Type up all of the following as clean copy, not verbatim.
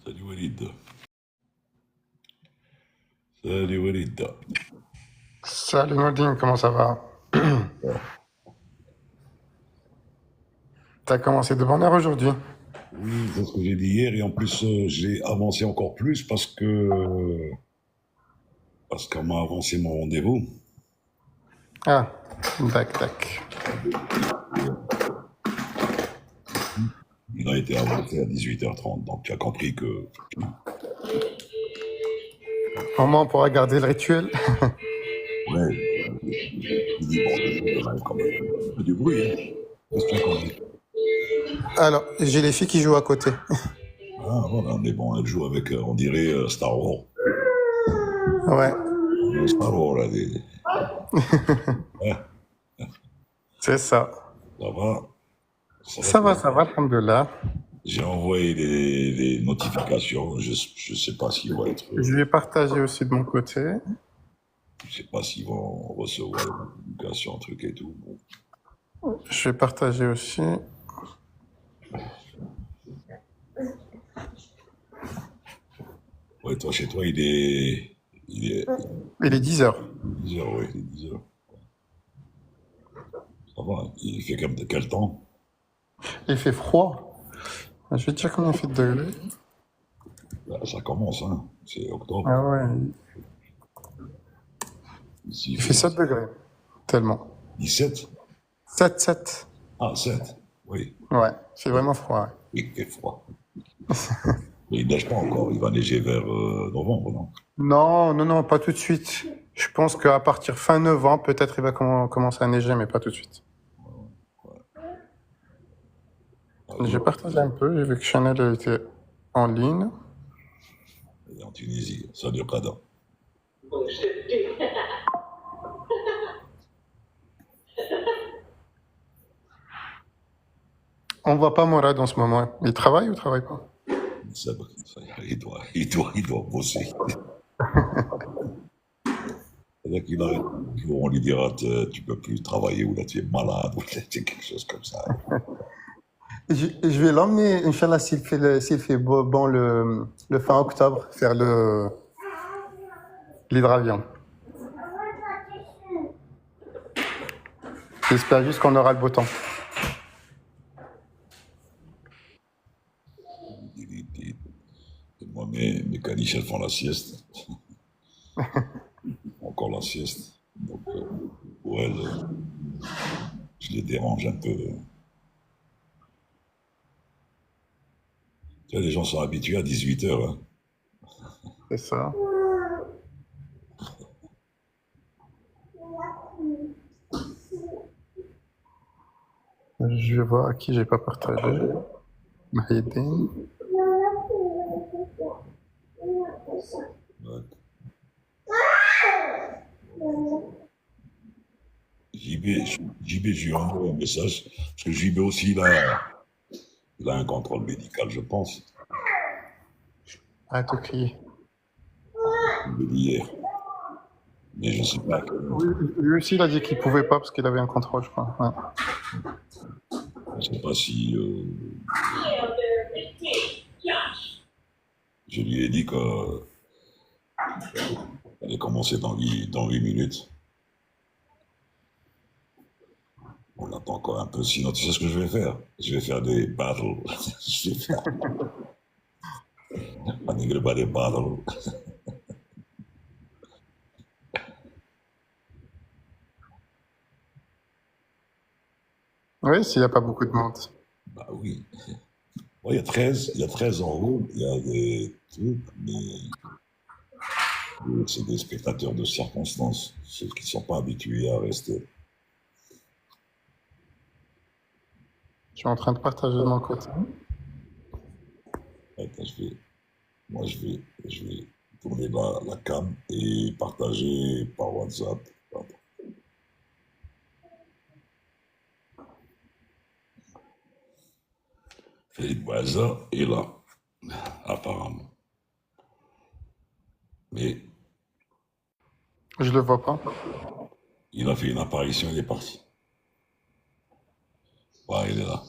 Salut Walid. Salut Walid. Salut Nordine, comment ça va? Ah, T'as commencé de bonne heure aujourd'hui? oui, c'est ce que j'ai dit hier et en plus j'ai avancé encore plus parce qu'on m'a avancé mon rendez-vous. Ah, tac, tac. Il a été avancé à 18h30, donc tu as compris que Au moins on pourra garder le rituel. ouais, il dit bon, il y a quand même un peu du bruit, hein. Qu'est-ce que tu as compris? Alors, j'ai les filles qui jouent à côté. Ah voilà, mais bon, elle joue avec, on dirait Star Wars. Ouais, Star Wars, là, ouais, c'est ça. ça va, ça va. Ça va, alhamdoulilah. J'ai envoyé des notifications, je sais pas s'ils vont être. Je vais partager aussi de mon côté. Je sais pas s'ils vont recevoir les notifications, trucs et tout. Bon. Je vais partager aussi. Ouais, toi, chez toi, il est Il est 10 heures. 10 heures, oui, il est 10 heures. Ça va, il fait comme de quel temps? Il fait froid. Je vais te dire combien il fait de degrés. Là, ça commence, hein. C'est Ah octobre. ouais, Ici, il il fait fait 7 degrés. Tellement. 17. 7, 7. Ah, 7. Oui, Ouais, il fait vraiment froid. Ouais. oui, il fait froid. Mais il neige pas encore, il va neiger vers novembre, non? Non, non, non, pas tout de suite. Je pense qu'à partir fin novembre, peut-être il va commencer à neiger, mais pas tout de suite. Ah, J'ai nous, partagé un peu, j'ai vu que Chanel elle était en ligne. on est en Tunisie, ça dure pas d'an. On voit pas Morad en ce moment. Il travaille ou il travaille pas? Il doit bosser. C'est-à-dire qu'il arrête, on lui dira, tu peux plus travailler, ou là tu es malade, ou là tu es quelque chose comme ça. Je vais l'emmener, Inch'Allah, s'il fait bon le fin octobre, faire l'hydravion. J'espère juste qu'on aura le beau temps. Et moi, mes caniches, elles font la sieste. Encore la sieste. Donc, pour elles, je les dérange un peu. Tu vois, les gens sont habitués à 18 heures, hein. C'est ça. Je vais voir à qui j'ai pas partagé. Mahidine. Ouais. JB, JB, je lui envoie un message, parce que JB aussi, il a un contrôle médical, je pense. Arrête de crier. Il me dit hier. Mais je ne sais pas. Oui, lui aussi, il a dit qu'il pouvait pas parce qu'il avait un contrôle, je crois. Ouais. Je ne sais pas si je lui ai dit qu'elle allait commencer dans 8 minutes. On attend encore un peu. Sinon, tu sais ce que je vais faire? Je vais faire des battles. Je vais faire des battles. Oui, s'il n'y a pas beaucoup de monde. Bah oui. Bon, il y a 13 en haut. Il y a des trucs, mais c'est des spectateurs de circonstance. Ceux qui ne sont pas habitués à rester. Je suis en train de partager de mon côté. Attends, je vais tourner la cam et partager par WhatsApp. Attends. Philippe Boisa est là, apparemment. Mais Je le vois pas. il a fait une apparition, il est parti. Ouais, il est là.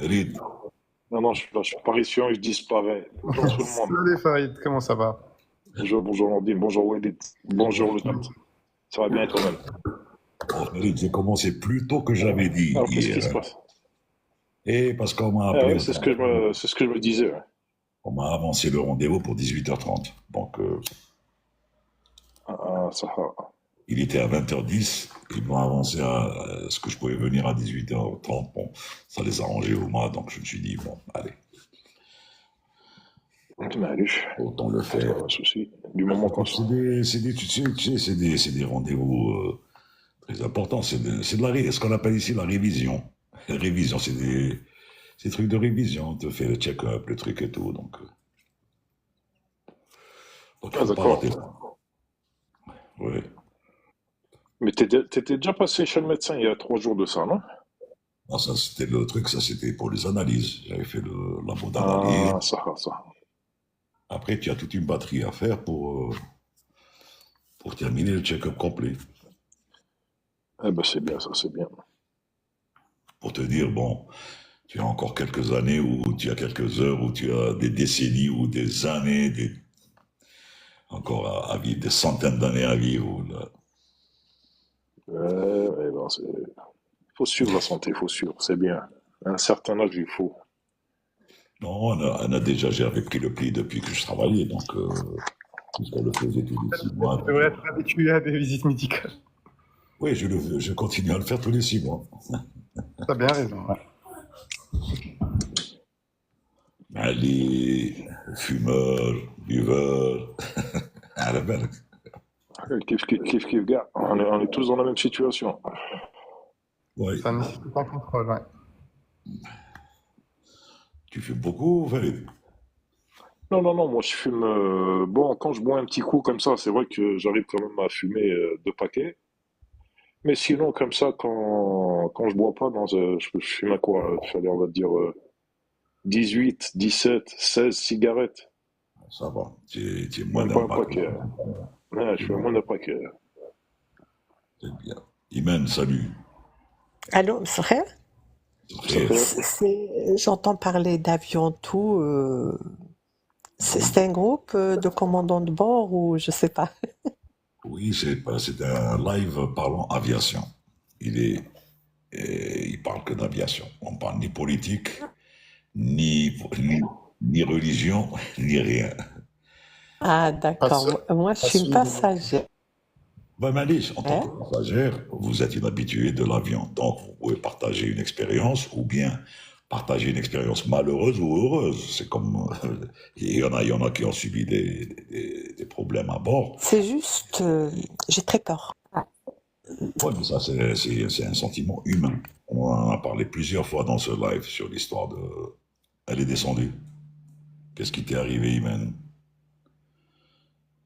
Ride, Non, non, je suis là, je suis parisien et je disparais. Bonjour tout le monde. Salut Farid, comment ça va? Bonjour, bonjour Nordine, bonjour Walid, bonjour le chat. Ça va bien et toi-même? bon, Ride, j'ai commencé plus tôt que j'avais dit Alors, qu'est-ce qui hier, se hein. passe? Et parce qu'on m'a Ah appelé, ouais, c'est ce que je me disais. Ouais. on m'a avancé le rendez-vous pour 18h30. Donc, Ah, ça va. il était à 20h10, ils m'ont avancé à ce que je pouvais venir à 18h30. Bon, ça les arrangeait au moins, donc je me suis dit, bon, allez, Allez, autant le pas faire. de souci. Du moment qu'on C'est sort. c'est des rendez-vous très importants. C'est de ce qu'on appelle ici la révision. Révision, c'est des trucs de révision. On te fait le check-up, le truc et tout. Donc il Ah, faut pas rater d'accord. ça. Ouais. Mais t'étais déjà passé chez le médecin il y a 3 jours de ça, non? Non, ça, c'était le truc, ça, c'était pour les analyses. J'avais fait le labo d'analyse. Ah, ça va, ça. Après, tu as toute une batterie à faire pour terminer le check-up complet. Eh ben, c'est bien, ça, c'est bien. Pour te dire, bon, tu as encore quelques années ou tu as quelques heures ou tu as des décennies ou des années, encore à vivre, des centaines d'années à vivre. Là. Ouais, ben, faut suivre la santé, faut suivre, c'est bien. À un certain âge, il faut. Non, on a déjà, j'avais pris le pli depuis que je travaillais, donc puisqu'on le faisait tous les 6 mois. Tu devrais être habitué à des visites médicales. Oui, je continue à le faire tous les 6 mois. T'as bien raison. Ouais. Ben, les fumeurs, buveurs, à la belle. Kiff, gars. On est tous dans la même situation. Oui, Ça nécessite un contrôle, ouais. tu fumes beaucoup, Farid? Non, non, non, moi je fume. Bon, quand je bois un petit coup comme ça, c'est vrai que j'arrive quand même à fumer 2 paquets. Mais sinon, comme ça, quand je bois pas, non, je fume à quoi? Fallait, on va dire 18, 17, 16 cigarettes. Ça va, tu es moins Même pas d'un un paquet. paquet. Ouais, je fume moins d'un paquet. C'est bien. Imen, salut. Allô, frère? Ça Frère. fait. J'entends parler d'avion tout. C'est un groupe de commandants de bord ou je sais pas. Oui, c'est un live parlant aviation. Il parle que d'aviation. On parle ni politique, ni, ni religion, ni rien. Ah, Pas d'accord. Moi, je pas suis une suivi. passagère. Ben, Malice, en tant que passagère, vous êtes une habituée de l'avion. Donc, vous pouvez partager une expérience ou bien partager une expérience malheureuse ou heureuse. C'est comme, il y en a qui ont subi des problèmes à bord. C'est juste, j'ai très peur. Ouais, mais ça, c'est un sentiment humain. On en a parlé plusieurs fois dans ce live sur l'histoire de. Elle est descendue. Qu'est-ce qui t'est arrivé, Imen?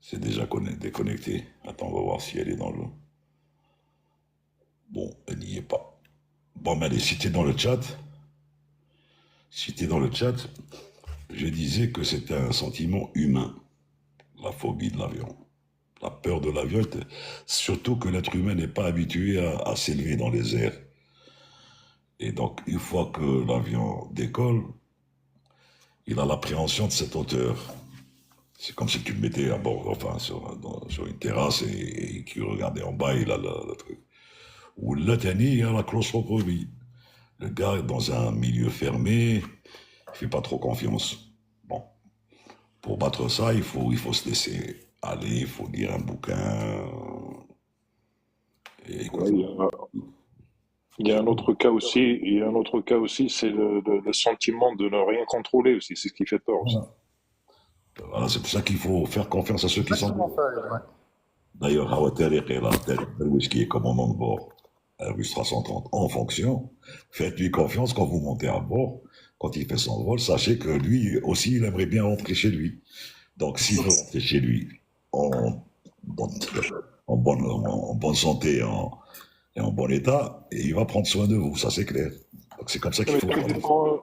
C'est déjà déconnecté. Attends, on va voir si elle est dans le. Bon, elle n'y est pas. Bon, mais allez, si t'es dans le chat, je disais que c'était un sentiment humain, la phobie de l'avion. La peur de l'avion, surtout que l'être humain n'est pas habitué à s'élever dans les airs. Et donc, une fois que l'avion décolle, il a l'appréhension de cette hauteur. C'est comme si tu le mettais à bord, enfin, sur une terrasse et qu'il regardait en bas, il a le truc. Ou là, il y a la claustrophobie. Le gars est dans un milieu fermé, il fait pas trop confiance. Bon, pour battre ça, il faut se laisser aller, il faut lire un bouquin et Ouais, écouter. il y a un autre cas aussi. Il y a un autre cas aussi, c'est le sentiment de ne rien contrôler aussi. C'est ce qui fait peur aussi. Voilà. Voilà, c'est pour ça qu'il faut faire confiance à ceux qui sont Exactement, dedans. Farid, ouais. D'ailleurs, Hawa Tariq est là, Tariq Darwish, qui est commandant de bord, Airbus 330, en fonction. Faites-lui confiance quand vous montez à bord. Quand il fait son vol, sachez que lui aussi, il aimerait bien rentrer chez lui. Donc, s'il veut rentrer chez lui en, bonne- en bonne santé et en bon état, et il va prendre soin de vous, ça c'est clair. Donc, c'est comme ça qu'il Mais faut tout faire. dépend,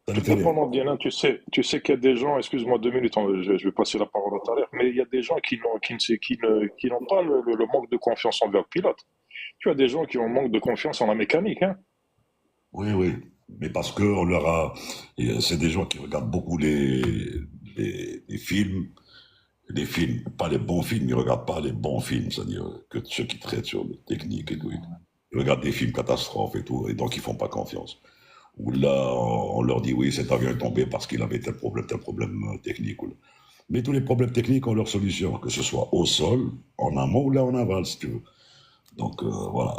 Salut tout Tariq. dépend, Nordine. Tu sais qu'il y a des gens, excuse-moi 2 minutes, hein, je vais passer la parole à l'heure, mais il y a des gens qui n'ont pas le manque de confiance envers le pilote. Tu as des gens qui ont manque de confiance en la mécanique, hein. Oui, oui. Mais parce que on leur a, c'est des gens qui regardent beaucoup les films, pas les bons films, ils regardent pas les bons films, c'est-à-dire que ceux qui traitent sur les techniques et tout. Ils regardent des films catastrophes et tout, et donc ils font pas confiance. Ou là, on leur dit oui, cet avion est tombé parce qu'il avait tel problème technique. Mais tous les problèmes techniques ont leur solution, que ce soit au sol, en amont ou là en aval, si tu veux. Donc voilà.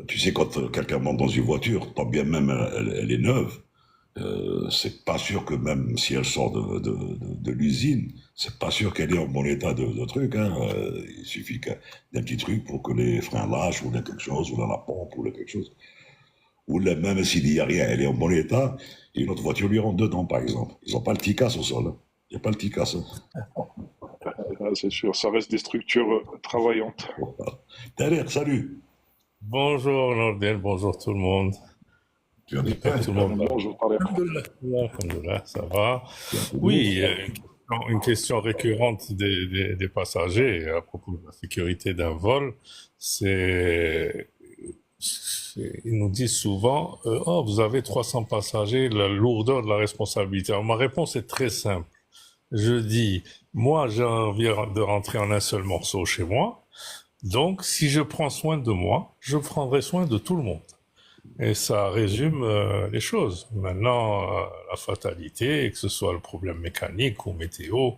Tu sais, quand quelqu'un monte dans une voiture, tant bien même elle est neuve, c'est pas sûr que même si elle sort de l'usine, c'est pas sûr qu'elle est en bon état de truc. Hein. Il suffit d'un petit truc pour que les freins lâchent ou quelque chose, ou dans la pompe ou quelque chose. Ou là, même s'il n'y a rien, elle est en bon état, et une autre voiture lui rentre dedans, par exemple. Ils n'ont pas le TICAS au sol. Hein. Il n'y a pas le TICAS. Hein. C'est sûr, ça reste des structures travaillantes. Derrière, salut. Bonjour Nordel, bonjour tout le monde. Tu as dit J'espère que tout le monde va bien. Bonjour, Tarek. Alhamdoulilah, ça va. Oui, une question récurrente des passagers à propos de la sécurité d'un vol, ils nous disent souvent, oh, vous avez 300 passagers, la lourdeur de la responsabilité. Alors, ma réponse est très simple. Je dis, moi, j'ai envie de rentrer en un seul morceau chez moi. Donc, si je prends soin de moi, je prendrai soin de tout le monde. Et ça résume les choses. Maintenant, la fatalité, que ce soit le problème mécanique ou météo,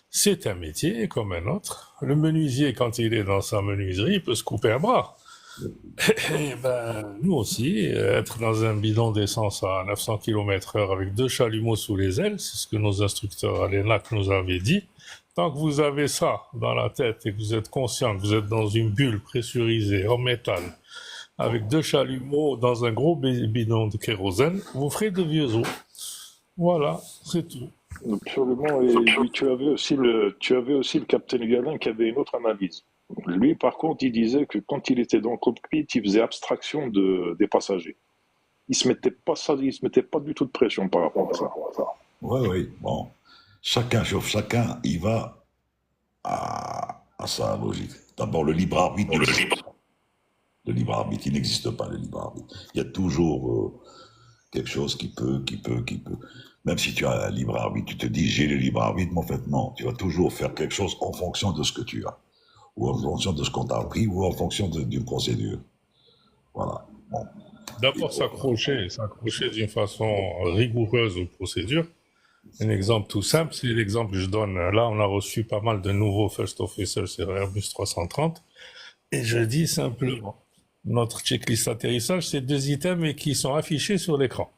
c'est un métier comme un autre. Le menuisier, quand il est dans sa menuiserie, il peut se couper un bras. Et ben, nous aussi, être dans un bidon d'essence à 900 km/h avec 2 chalumeaux sous les ailes, c'est ce que nos instructeurs à l'ENAC nous avaient dit. Tant que vous avez ça dans la tête et que vous êtes conscient que vous êtes dans une bulle pressurisée en métal, avec 2 chalumeaux dans un gros bidon de kérosène, vous ferez de vieux os. Voilà, c'est tout. Absolument. Et puis, tu avais aussi le capitaine Galin qui avait une autre analyse. Lui, par contre, il disait que quand il était dans le cockpit, il faisait abstraction des passagers. Il se mettait pas du tout de pression par rapport à ça. Oui, oui, bon. Chacun y va à sa logique. D'abord, le libre arbitre. Le libre arbitre, il n'existe pas, le libre arbitre. Il y a toujours quelque chose qui peut. Même si tu as un libre arbitre, tu te dis j'ai le libre arbitre, mais en fait, non. Tu vas toujours faire quelque chose en fonction de ce que tu as. Ou en fonction de ce qu'on t'a appris, ou en fonction d'une procédure. Voilà. Bon. D'abord, s'accrocher d'une façon rigoureuse aux procédures. Un exemple tout simple, c'est l'exemple que je donne. Là, on a reçu pas mal de nouveaux First Officers sur Airbus 330. Et je dis simplement, notre checklist atterrissage, c'est 2 items et qui sont affichés sur l'écran.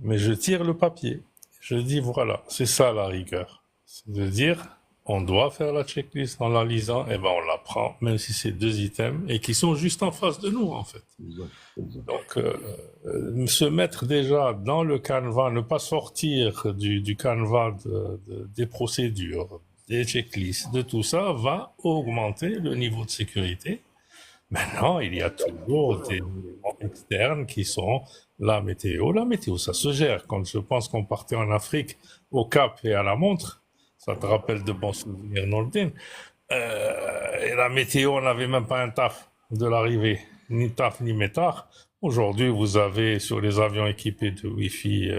Mais je tire le papier. Je dis, voilà, c'est ça la rigueur. C'est de dire, on doit faire la checklist en la lisant, et ben on la prend, même si c'est 2 items, et qui sont juste en face de nous, en fait. Donc, se mettre déjà dans le canevas, ne pas sortir du canevas des procédures, des checklists, de tout ça, va augmenter le niveau de sécurité. Maintenant, il y a toujours des éléments externes qui sont la météo. La météo, ça se gère. Quand je pense qu'on partait en Afrique, au Cap et à la montre, ça te rappelle de bons souvenirs, Nordin. Et la météo, on n'avait même pas un taf de l'arrivée, ni taf ni métard. Aujourd'hui, vous avez sur les avions équipés de Wi-Fi,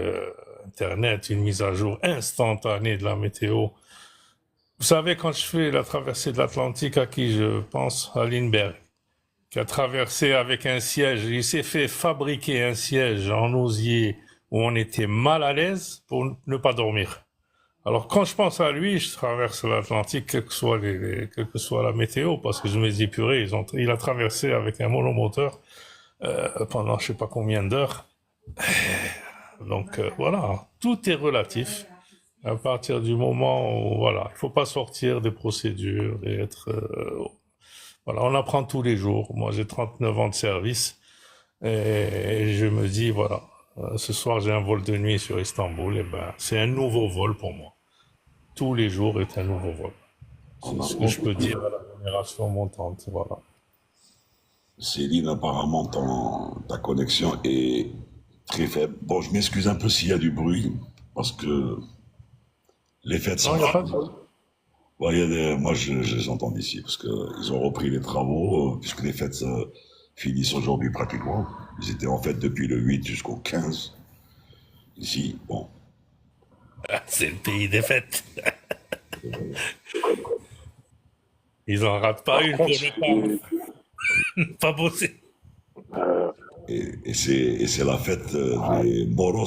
Internet, une mise à jour instantanée de la météo. Vous savez, quand je fais la traversée de l'Atlantique, à qui je pense? À Lindbergh, qui a traversé avec un siège. Il s'est fait fabriquer un siège en osier où on était mal à l'aise pour ne pas dormir. Alors, quand je pense à lui, je traverse l'Atlantique, quelle que soit la météo, parce que je me dis, purée, il a traversé avec un monomoteur pendant je sais pas combien d'heures. Donc, voilà, tout est relatif. À partir du moment où, voilà, il faut pas sortir des procédures et être... voilà, on apprend tous les jours. Moi, j'ai 39 ans de service et je me dis, voilà, ce soir, j'ai un vol de nuit sur Istanbul, et ben, c'est un nouveau vol pour moi. Tous les jours est un nouveau vol. C'est ce que je peux dire à la génération montante, voilà. Céline, apparemment, ta connexion est très faible. Bon, je m'excuse un peu s'il y a du bruit, parce que les fêtes sont... Non, il n'y a pas de... Ouais, moi, je les entends d'ici, parce qu'ils ont repris les travaux, puisque les fêtes finissent aujourd'hui pratiquement. Ils étaient en fait depuis le 8 jusqu'au 15. Ici, bon, C'est le pays des fêtes. Ils en ratent pas Par une pour contre, ne pas bosser. euh, et c'est la fête des Moros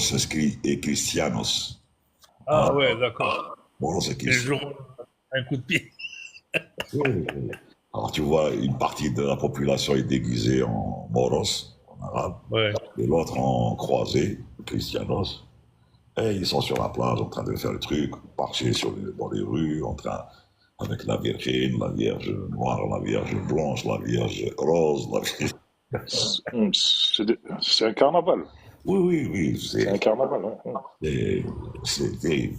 et Cristianos. Ah ouais, d'accord. Moros et C'est le Cristianos. jour, un coup de pied. Alors tu vois, une partie de la population est déguisée en Moros, en arabe, Ouais. et l'autre en croisé, Cristianos. Et ils sont sur la plage en train de faire le truc, marcher dans les rues, avec la Vierge, la Vierge noire, la Vierge blanche, la Vierge rose, la Vierge... c'est un carnaval. Oui, oui, oui, C'est un carnaval. Ouais. c'est terrible.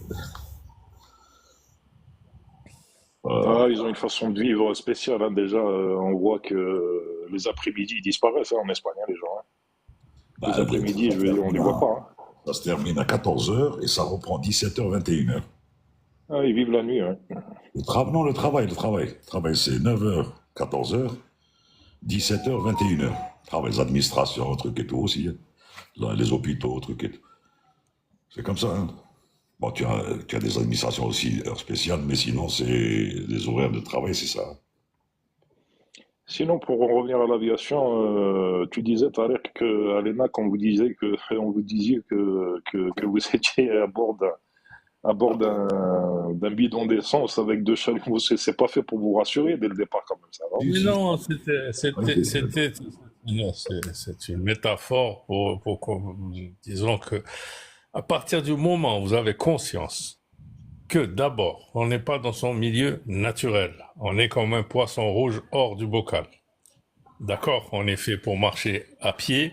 Ah, ils ont une façon de vivre spéciale. Hein. Déjà, on voit que les après-midi ils disparaissent hein, en Espagne, hein, les gens. Hein. Bah, Les après-midi, on les voit pas. Hein. ça se termine à 14h et ça reprend 17h, 21h. Ah, ils vivent la nuit. Hein. Non, le travail, c'est 9h, 14h, 17h, 21h. Travail, les administrations, trucs et tout aussi. Hein. Les hôpitaux, trucs et tout. C'est comme ça. Hein. Bon, tu as des administrations aussi, heures spéciales, mais sinon, c'est les horaires de travail, c'est ça. Sinon, pour en revenir à l'aviation, tu disais, Tarek, qu'à l'ENA, on vous disiez que vous étiez à bord d'un bidon d'essence avec deux chalumeaux. C'est pas fait pour vous rassurer dès le départ, quand même, ça va. Mais non, c'est une métaphore disons que à partir du moment où vous avez conscience que d'abord, on n'est pas dans son milieu naturel, on est comme un poisson rouge hors du bocal. D'accord, on est fait pour marcher à pied.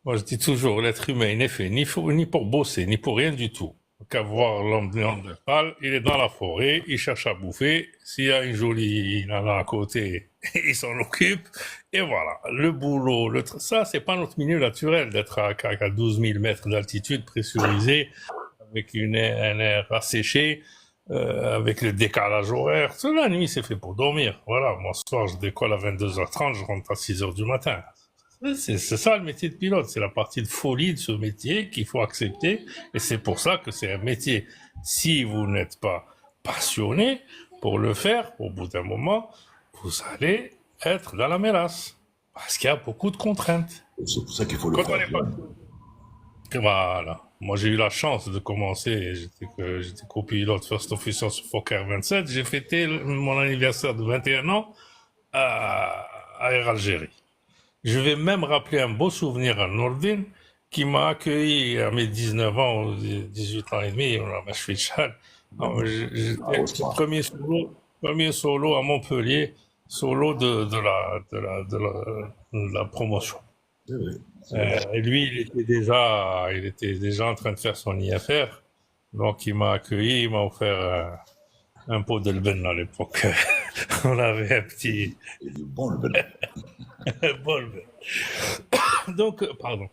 Moi, je dis toujours, l'être humain, il n'est fait ni pour bosser, ni pour rien du tout. Qu'à voir l'homme néandertal, il est dans la forêt, il cherche à bouffer. S'il y a une jolie nana à côté, il s'en occupe. Et voilà, le boulot, ça, c'est pas notre milieu naturel d'être à 12 000 mètres d'altitude pressurisé, avec un air asséché, avec le décalage horaire. La nuit, c'est fait pour dormir. Voilà, moi, ce soir, je décolle à 22h30, je rentre à 6h du matin. C'est ça le métier de pilote, c'est la partie de folie de ce métier qu'il faut accepter, et c'est pour ça que c'est un métier. Si vous n'êtes pas passionné pour le faire, au bout d'un moment, vous allez être dans la mélasse, parce qu'il y a beaucoup de contraintes. C'est pour ça qu'il faut le Quand on faire. n'est pas... Voilà. Moi, j'ai eu la chance de commencer, j'étais copilote First Officer sur Fokker 27, j'ai fêté mon anniversaire de 21 ans à Air Algérie. Je vais même rappeler un beau souvenir à Nordin qui m'a accueilli à mes 19 ans, 18 ans et demi, on a ma chouichal. J'étais premier solo à Montpellier, solo de la promotion. C'est vrai. Et lui, il était déjà en train de faire son IFR. Donc, il m'a accueilli, il m'a offert un pot de lben à l'époque. On avait un petit... Et du bon, le bel. bol. Donc, pardon.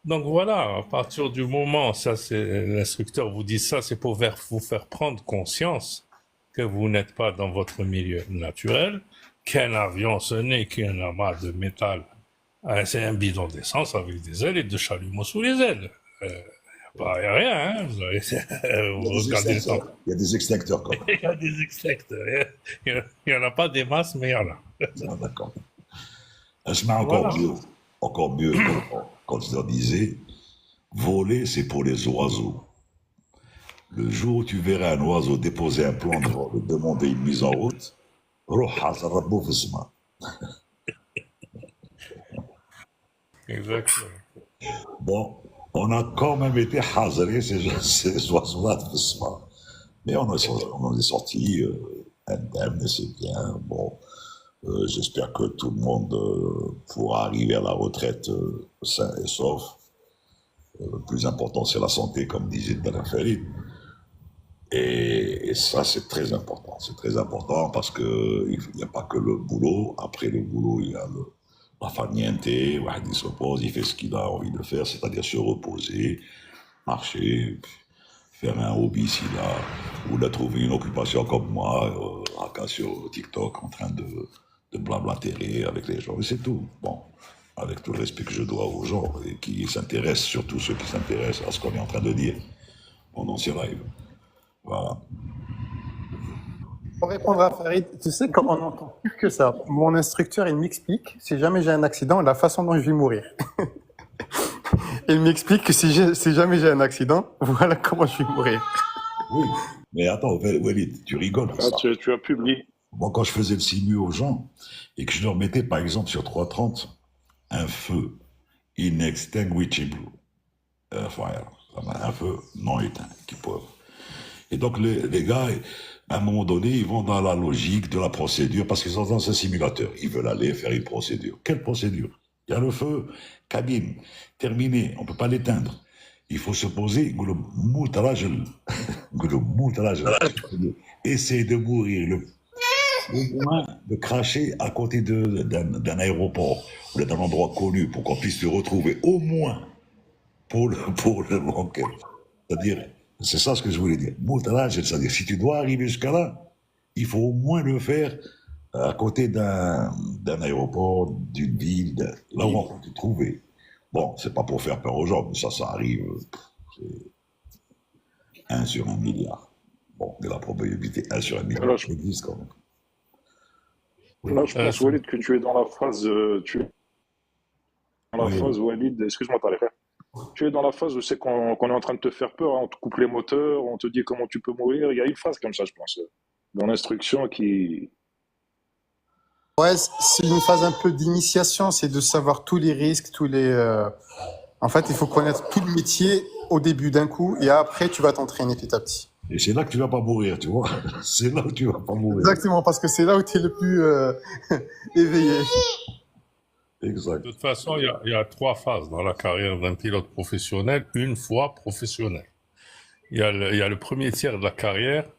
Donc voilà, à partir du moment, ça c'est l'instructeur vous dit ça, c'est pour vous faire prendre conscience que vous n'êtes pas dans votre milieu naturel, qu'un avion ce n'est qu'un amas de métal, c'est un bidon d'essence avec des ailes et deux chalumeaux sous les ailes. Il n'y a rien, hein. Vous regardez le temps. Il y a des extincteurs quand même. Il y a des extincteurs. Il n'y en a pas des masses, mais il y en a. Ah, d'accord. Je mets encore mieux quand je leur disais, voler c'est pour les oiseaux. Le jour où tu verras un oiseau déposer un plan devant te demander une mise en route, Exactement. bon, on a quand même été hazardés ces oiseaux-là de Fisma. Mais on en est sorti indemne, c'est bien. Bon, j'espère que tout le monde pourra arriver à la retraite sain et sauf. Le plus important, c'est la santé, comme disait Ben Farid. Et ça, c'est très important. C'est très important parce qu'il n'y a pas que le boulot. Après le boulot, il y a la farniente. Il se repose, il fait ce qu'il a envie de faire, c'est-à-dire se reposer, marcher, faire un hobby s'il a, ou de trouver une occupation comme moi, à sur TikTok, en train de blablater avec les gens. Et c'est tout. Bon. avec tout le respect que je dois aux gens et qui s'intéressent, surtout ceux qui s'intéressent à ce qu'on est en train de dire pendant ces lives. Voilà. Pour répondre à Farid, tu sais, quand on entend plus que ça, mon instructeur, il m'explique, si jamais j'ai un accident, la façon dont je vais mourir. Il m'explique que si jamais j'ai un accident, voilà comment je vais mourir. Oui, mais attends, Walid, tu rigoles. Ah, tu as publié. Moi, quand je faisais le simu aux gens et que je leur mettais, par exemple, sur 330, un feu inextinguishable fire, un feu non éteint, qui peuvent. Et donc, les gars, à un moment donné, ils vont dans la logique de la procédure parce qu'ils sont dans un simulateur. Ils veulent aller faire une procédure. Quelle procédure? Il y a le feu, cabine, terminé, on ne peut pas l'éteindre. Il faut se poser, essayer de mourir au moins de cracher à côté d'un aéroport ou d'un endroit connu pour qu'on puisse le retrouver, au moins pour le manquer. C'est-à-dire, c'est ça ce que je voulais dire. Moutalage, c'est-à-dire, si tu dois arriver jusqu'à là, il faut au moins le faire à côté d'un aéroport, d'une ville, là où on peut te trouver. Bon, c'est pas pour faire peur aux gens, mais ça arrive. C'est 1 sur 1 milliard. Bon, mais la probabilité 1 sur 1 milliard, Alors, ça existe quand même. là, je pense, Walid, que tu es dans la phase. Tu es dans la Oui. phase, Walid. Excuse-moi, t'as frère. Tu es dans la phase où c'est qu'on est en train de te faire peur, hein, on te coupe les moteurs, on te dit comment tu peux mourir. Il y a une phase comme ça, je pense, dans l'instruction qui. Ouais, c'est une phase un peu d'initiation, c'est de savoir tous les risques, En fait, il faut connaître tout le métier au début d'un coup et après, tu vas t'entraîner petit à petit. Et c'est là que tu vas pas mourir, tu vois. C'est là où tu vas pas mourir. Exactement, parce que c'est là où tu es le plus éveillé. Exact. De toute façon, il y a 3 phases dans la carrière d'un pilote professionnel, une fois professionnel. Il y a le premier tiers de la carrière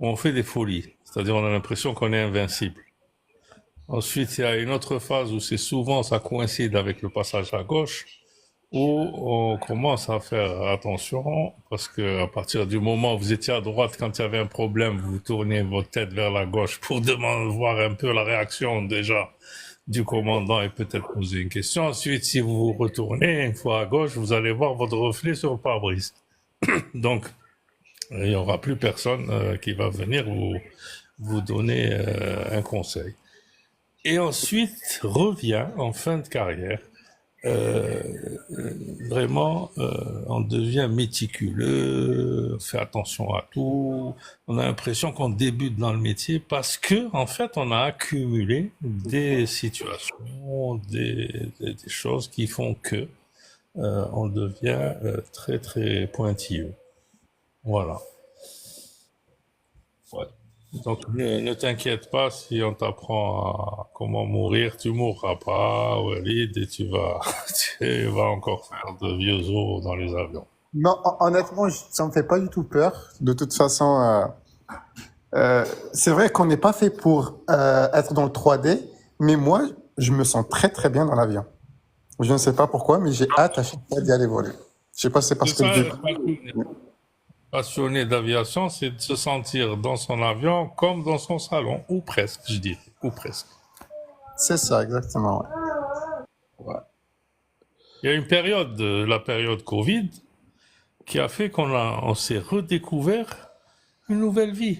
où on fait des folies, c'est-à-dire on a l'impression qu'on est invincible. Ensuite, il y a une autre phase où ça coïncide avec le passage à gauche, où on commence à faire attention, parce que à partir du moment où vous étiez à droite, quand il y avait un problème, vous tournez votre tête vers la gauche pour voir un peu la réaction déjà du commandant et peut-être poser une question. Ensuite, si vous vous retournez une fois à gauche, vous allez voir votre reflet sur le pare-brise. Donc, il n'y aura plus personne qui va venir vous donner un conseil. Et ensuite, revient en fin de carrière, vraiment, on devient méticuleux, on fait attention à tout. On a l'impression qu'on débute dans le métier parce que, en fait, on a accumulé des situations, des choses qui font que on devient très très pointilleux. Voilà. Ouais. Donc ne t'inquiète pas si on t'apprend à comment mourir, tu mourras pas, Walid, et tu vas encore faire de vieux os dans les avions. Non, honnêtement, ça me fait pas du tout peur. De toute façon, c'est vrai qu'on n'est pas fait pour être dans le 3D, mais moi, je me sens très très bien dans l'avion. Je ne sais pas pourquoi, mais j'ai hâte à chaque fois d'y aller voler. Je sais pas si c'est parce que passionné d'aviation, c'est de se sentir dans son avion comme dans son salon, ou presque, je dirais, ou presque. C'est ça, exactement. Ouais. Il y a une période, la période Covid, qui a fait on s'est redécouvert une nouvelle vie.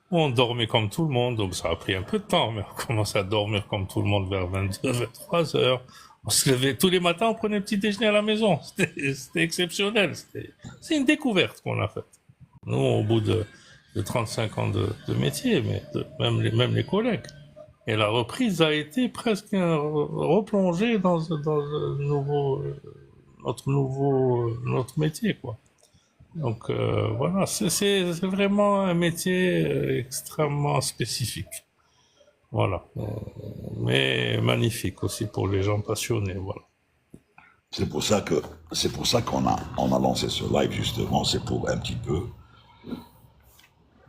On dormait comme tout le monde, donc ça a pris un peu de temps, mais on commençait à dormir comme tout le monde vers 22, 23 heures. On se levait tous les matins, on prenait un petit déjeuner à la maison. C'était exceptionnel. C'est une découverte qu'on a faite. Nous, au bout de 35 ans de métier, mais même les collègues. Et la reprise a été presque replongée dans notre métier, quoi. Donc voilà, c'est vraiment un métier extrêmement spécifique. Voilà, mais magnifique aussi pour les gens passionnés, voilà. C'est pour ça qu'on a lancé ce live justement, c'est pour un petit peu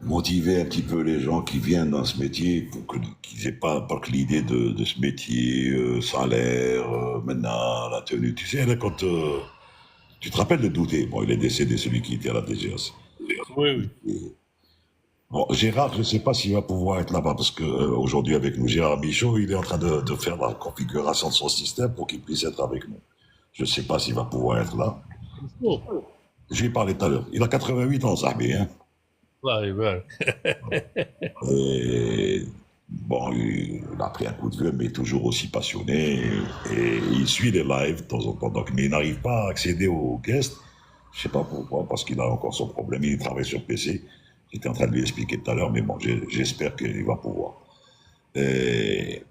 motiver un petit peu les gens qui viennent dans ce métier pour qu'ils aient pas que l'idée de ce métier, salaire, maintenant la tenue. Tu sais, là, quand tu te rappelles de Douté, bon, il est décédé celui qui était à la DGS. Oui. Et, Bon, Gérard, je ne sais pas s'il va pouvoir être là-bas parce que aujourd'hui avec nous, Gérard Michaud, il est en train de faire la configuration de son système pour qu'il puisse être avec nous. Je ne sais pas s'il va pouvoir être là. Oh, Je lui ai parlé tout à l'heure. Il a 88 ans, Zahbi, hein. là, il va. Et bon, il a pris un coup de vieux, mais toujours aussi passionné. Et il suit les lives de temps en temps. Donc, mais il n'arrive pas à accéder aux guests. Je ne sais pas pourquoi, parce qu'il a encore son problème. Il travaille sur PC. J'étais en train de lui expliquer tout à l'heure, mais bon, j'espère qu'il va pouvoir. Et,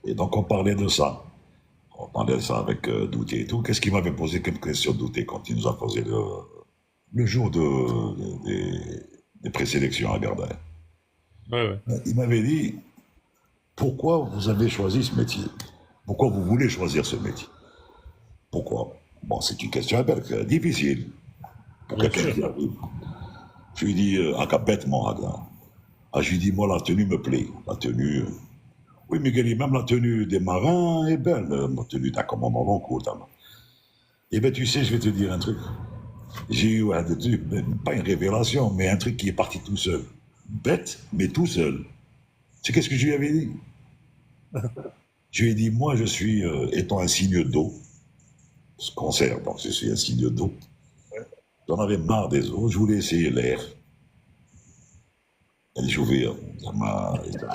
et donc, on parlait de ça. On parlait de ça avec Douté et tout. Qu'est-ce qu'il m'avait posé comme question, Douté, quand il nous a posé le jour des présélections à Gardin? Ouais, ouais. Il m'avait dit, pourquoi vous avez choisi ce métier? Pourquoi vous voulez choisir ce métier? Pourquoi? Bon, c'est une question un peu difficile pour Bien quelqu'un sûr. qui arrive. Je lui dis, bêtement, je lui dis, moi, la tenue me plaît. La tenue. Oui, Miguel, même la tenue des marins est belle. La tenue d'un commandant long notamment. Eh bien, tu sais, je vais te dire un truc. J'ai eu un truc, pas une révélation, mais un truc qui est parti tout seul. Bête, mais tout seul. Tu sais qu'est-ce que je lui avais dit? Je lui ai dit, moi, je suis, étant un signe d'eau, ce cancer, donc je suis un signe d'eau. J'en avais marre des eaux, je voulais essayer l'air. Elle dit, je vais, ça m'a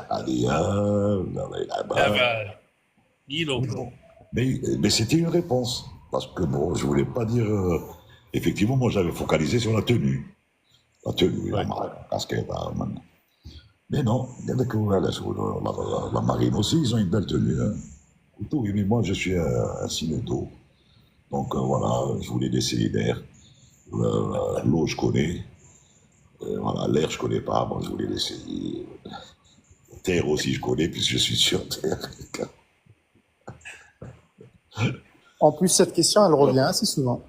allé, Ah ben, il est bon. mais c'était une réponse. Parce que bon, je voulais pas dire. Effectivement, moi j'avais focalisé sur la tenue. La tenue, Ouais. la casquette, maintenant. Mais non, il y a des la marine aussi, ils ont une belle tenue. Hein. Et tout, oui, mais moi je suis un signe d'eau. Donc voilà, je voulais essayer l'air. L'eau, je connais. Voilà, l'air, je connais pas. Bon, je voulais l'essayer. Terre aussi, je connais, puisque je suis sur Terre. En plus, cette question, elle revient assez souvent.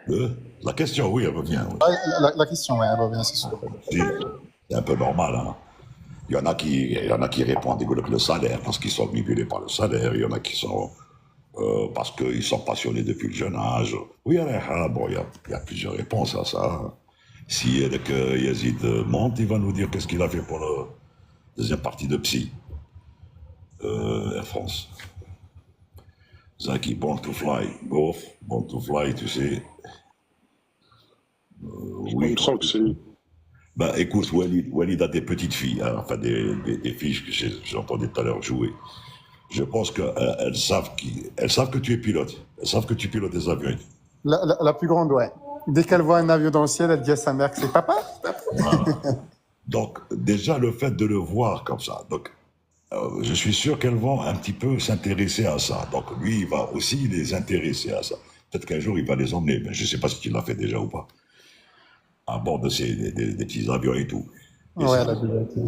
La question, oui, elle revient. Oui. Ouais, la question, ouais, elle revient assez souvent. C'est un peu normal. Hein. Il y en a qui répondent avec le salaire, parce qu'ils sont manipulés par le salaire. Il y en a qui sont parce qu'ils sont passionnés depuis le jeune âge. Oui, bon, il y a plusieurs réponses à ça. Si Yazid monte, il va nous dire qu'est-ce qu'il a fait pour la deuxième partie de Psy, Air France. Zaki, Born to Fly, bof, Born to Fly, tu sais. Il Oui, me semble que c'est. bah, écoute, Walid a des petites filles, hein, enfin des filles que j'entendais tout à l'heure jouer. Je pense qu'elles elles savent que tu es pilote. Elles savent que tu pilotes des avions. La plus grande, ouais. Dès qu'elle voit un avion dans le ciel, elle dit à sa mère que c'est papa. Voilà. Donc, déjà, le fait de le voir comme ça. Donc, je suis sûr qu'elles vont un petit peu s'intéresser à ça. Donc, lui, il va aussi les intéresser à ça. Peut-être qu'un jour, il va les emmener. Mais je ne sais pas si tu l'as fait déjà ou pas. À bord de des petits avions et tout. Et Ouais, c'est elle a déjà été.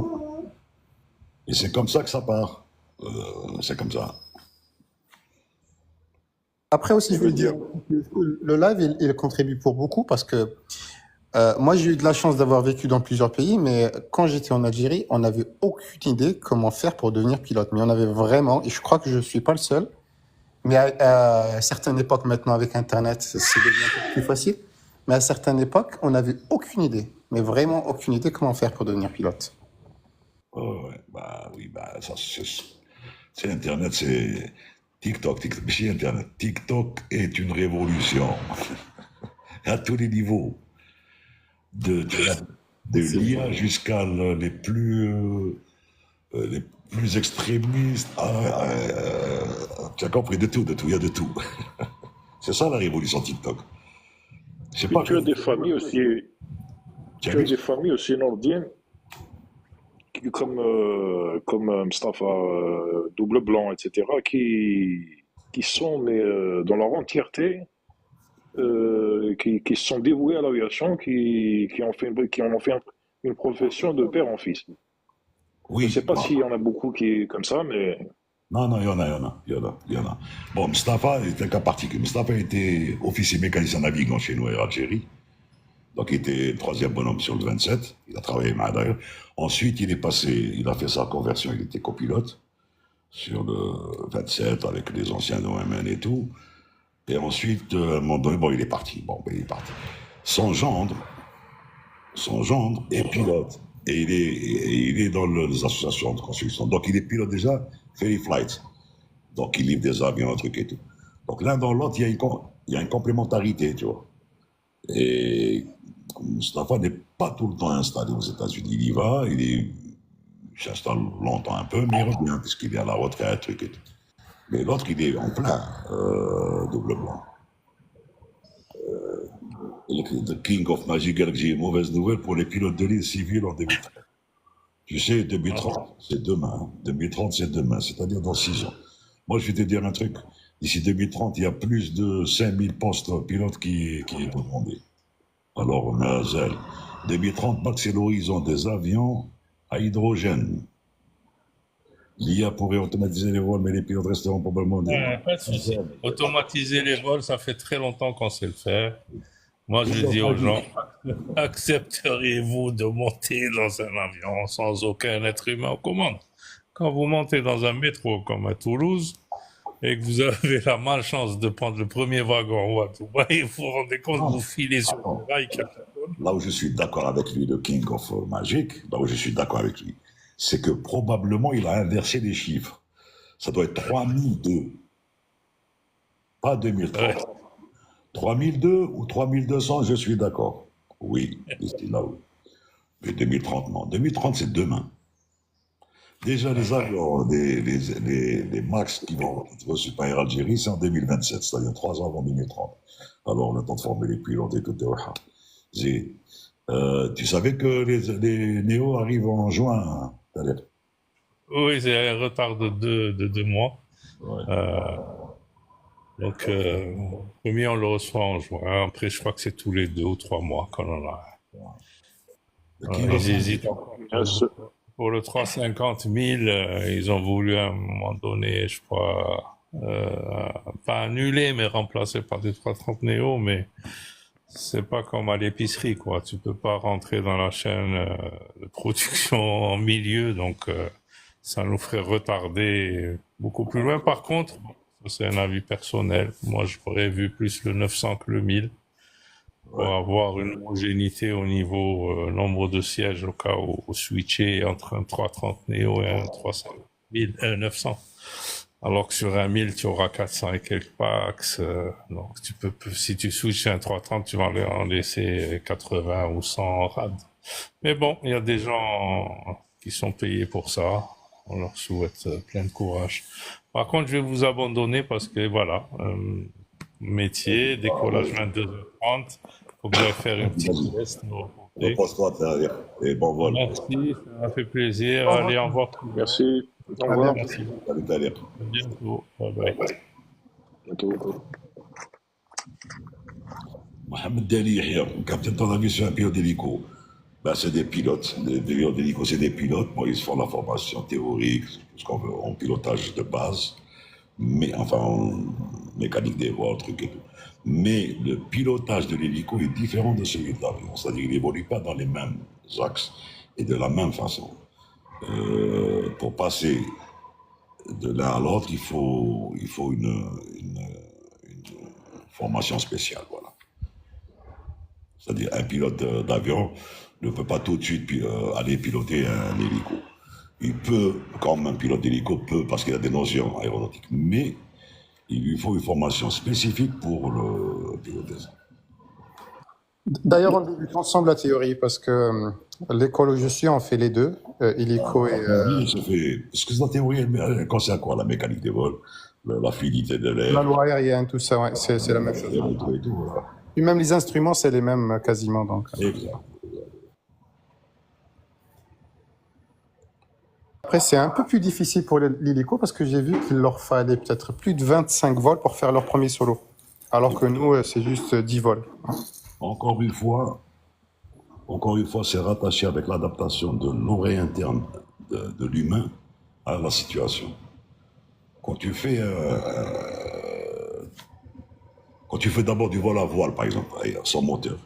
et c'est comme ça que ça part. C'est comme ça. Après aussi, Je je veux veux dire, le live, il contribue pour beaucoup parce que moi, j'ai eu de la chance d'avoir vécu dans plusieurs pays, mais quand j'étais en Algérie, on n'avait aucune idée comment faire pour devenir pilote. Mais on avait vraiment, et je crois que je ne suis pas le seul, mais à certaines époques maintenant avec Internet, c'est devenu un peu plus facile. Mais à certaines époques, on n'avait aucune idée, mais vraiment aucune idée comment faire pour devenir pilote. Oh, ouais, bah oui, bah ça, c'est Internet, c'est TikTok, chez Internet. TikTok est une révolution à tous les niveaux, de l'IA jusqu'à les plus extrémistes. Tu as compris, de tout, il y a de tout. C'est ça la révolution TikTok. C'est Puis pas tu as des familles aussi. Tu as Tu as vu? des familles aussi nordiennes, comme Mustapha Double Blanc, etc., qui sont, mais dans leur entièreté, qui se sont dévoués à l'aviation, qui en ont fait une profession de père en fils. Je ne sais Oui, pas bon. s'il y en a beaucoup qui comme ça, mais Non, non, il y en a. Bon, Mustapha était un cas particulier. Mustapha était officier mécanicien navigant chez nous en Algérie. Donc, il était troisième bonhomme sur le 27. Il a travaillé à Madagascar. Ensuite, il a fait sa conversion, il était copilote sur le 27 avec les anciens OMN et tout. Et ensuite, à un moment donné, bon, il est parti. Bon, ben, il est parti. Son gendre, son gendre est pilote. Et il est dans les associations de construction. Donc il est pilote déjà, Ferry Flight. Donc il livre des avions, un truc et tout. Donc l'un dans l'autre, il y a une complémentarité, tu vois. Et Mustapha n'est pas tout le temps installé aux États-Unis. Il y va, il s'installe longtemps un peu, mais il revient puisqu'il est à la retraite, truc et tout. Mais l'autre, il est en plein double blanc. The King of Magic, j'ai une mauvaise nouvelle pour les pilotes de ligne civils en 2030. Tu sais, 2030, c'est demain. 2030, c'est demain, c'est-à-dire dans 6 ans. Moi, je vais te dire un truc. D'ici 2030, il y a plus de 5000 postes pilotes qui est demandé. Alors, Mazel. 2030, c'est l'horizon des avions à hydrogène. L'IA pourrait automatiser les vols, mais les pilotes resteront probablement des... Pas de souci. Automatiser les vols, ça fait très longtemps qu'on sait le faire. Moi, je dis aux gens, accepteriez-vous de monter dans un avion sans aucun être humain aux commandes? Quand vous montez dans un métro comme à Toulouse et que vous avez la malchance de prendre le premier wagon à Dubaï, vous vous rendez compte que vous filez sur le rail. Là où je suis d'accord avec lui, le King of Magic, là où je suis d'accord avec lui, c'est que probablement il a inversé les chiffres. Ça doit être 3002, pas 2030. Ouais. 3002 ou 3200, je suis d'accord. Oui, c'est là où. Mais 2030, non. 2030, c'est demain. Déjà, les avions, les MAX qui vont super Air Algérie, c'est en 2027, c'est-à-dire 3 ans avant 2030. Alors, on a le temps de former les pilotes et tout. Tu savais que les Néo arrivent en juin, hein, oui, c'est un retard de 2 mois. Ouais. Donc, premier, on le reçoit en juin. Après, je crois que c'est tous les 2 ou 3 mois qu'on en a. Ils hésitent encore. Pour le 350 000, ils ont voulu à un moment donné, je crois, pas annuler, mais remplacer par des 330 Neo, mais c'est pas comme à l'épicerie, quoi. Tu peux pas rentrer dans la chaîne de production en milieu, donc ça nous ferait retarder beaucoup plus loin. Par contre, c'est un avis personnel. Moi, j'aurais vu plus le 900 que le 1000 pour avoir une homogénéité au niveau nombre de sièges au cas où switcher entre un 330 Neo et un 900. Alors que sur un 1000, tu auras 400 et quelques packs. Donc, si tu switches un 330, tu vas en laisser 80 ou 100 en rade. Mais bon, il y a des gens qui sont payés pour ça. On leur souhaite plein de courage. Par contre, je vais vous abandonner parce que voilà, métier, décollage 22h30. Faut que j'aille faire une petite test. Repose-toi, et bon vol. Merci, ça m'a fait plaisir. Allez, au revoir. Merci. Au revoir. Merci. Salut, Taleb. À bientôt. Bye bye. Bientôt. Mohamed Dali Yahya, capitaine, ton avis sur un pilote d'hélico? Ben, c'est des pilotes. Les pilotes d'hélico, c'est des pilotes. Bon, ils font la formation théorique, ce qu'on veut, en pilotage de base, mais enfin, en mécanique des vols, truc et tout. Mais le pilotage de l'hélico est différent de celui de l'avion. C'est-à-dire qu'il n'évolue pas dans les mêmes axes et de la même façon. Pour passer de l'un à l'autre, il faut une formation spéciale, voilà. C'est-à-dire un pilote d'avion ne peut pas tout de suite aller piloter un hélico. Il peut, comme un pilote d'hélico peut, parce qu'il a des notions aéronautiques, mais il lui faut une formation spécifique pour le piloter. D'ailleurs, on débute ensemble la théorie parce que l'école où je suis, on fait les deux, hélico et. Oui, ça fait. Parce que la théorie, elle concerne quoi? La mécanique des vols, la fluidité de l'air. La loi aérienne, tout ça, ouais, c'est la même chose. Et tout, voilà. Et même les instruments, c'est les mêmes quasiment. Donc. Exact. Après, c'est un peu plus difficile pour l'hélico parce que j'ai vu qu'il leur fallait peut-être plus de 25 vols pour faire leur premier solo. Alors que nous, c'est juste 10 vols. Encore une fois, c'est rattaché avec l'adaptation de l'oreille interne de l'humain à la situation. Quand tu fais d'abord du vol à voile, par exemple, sans moteur,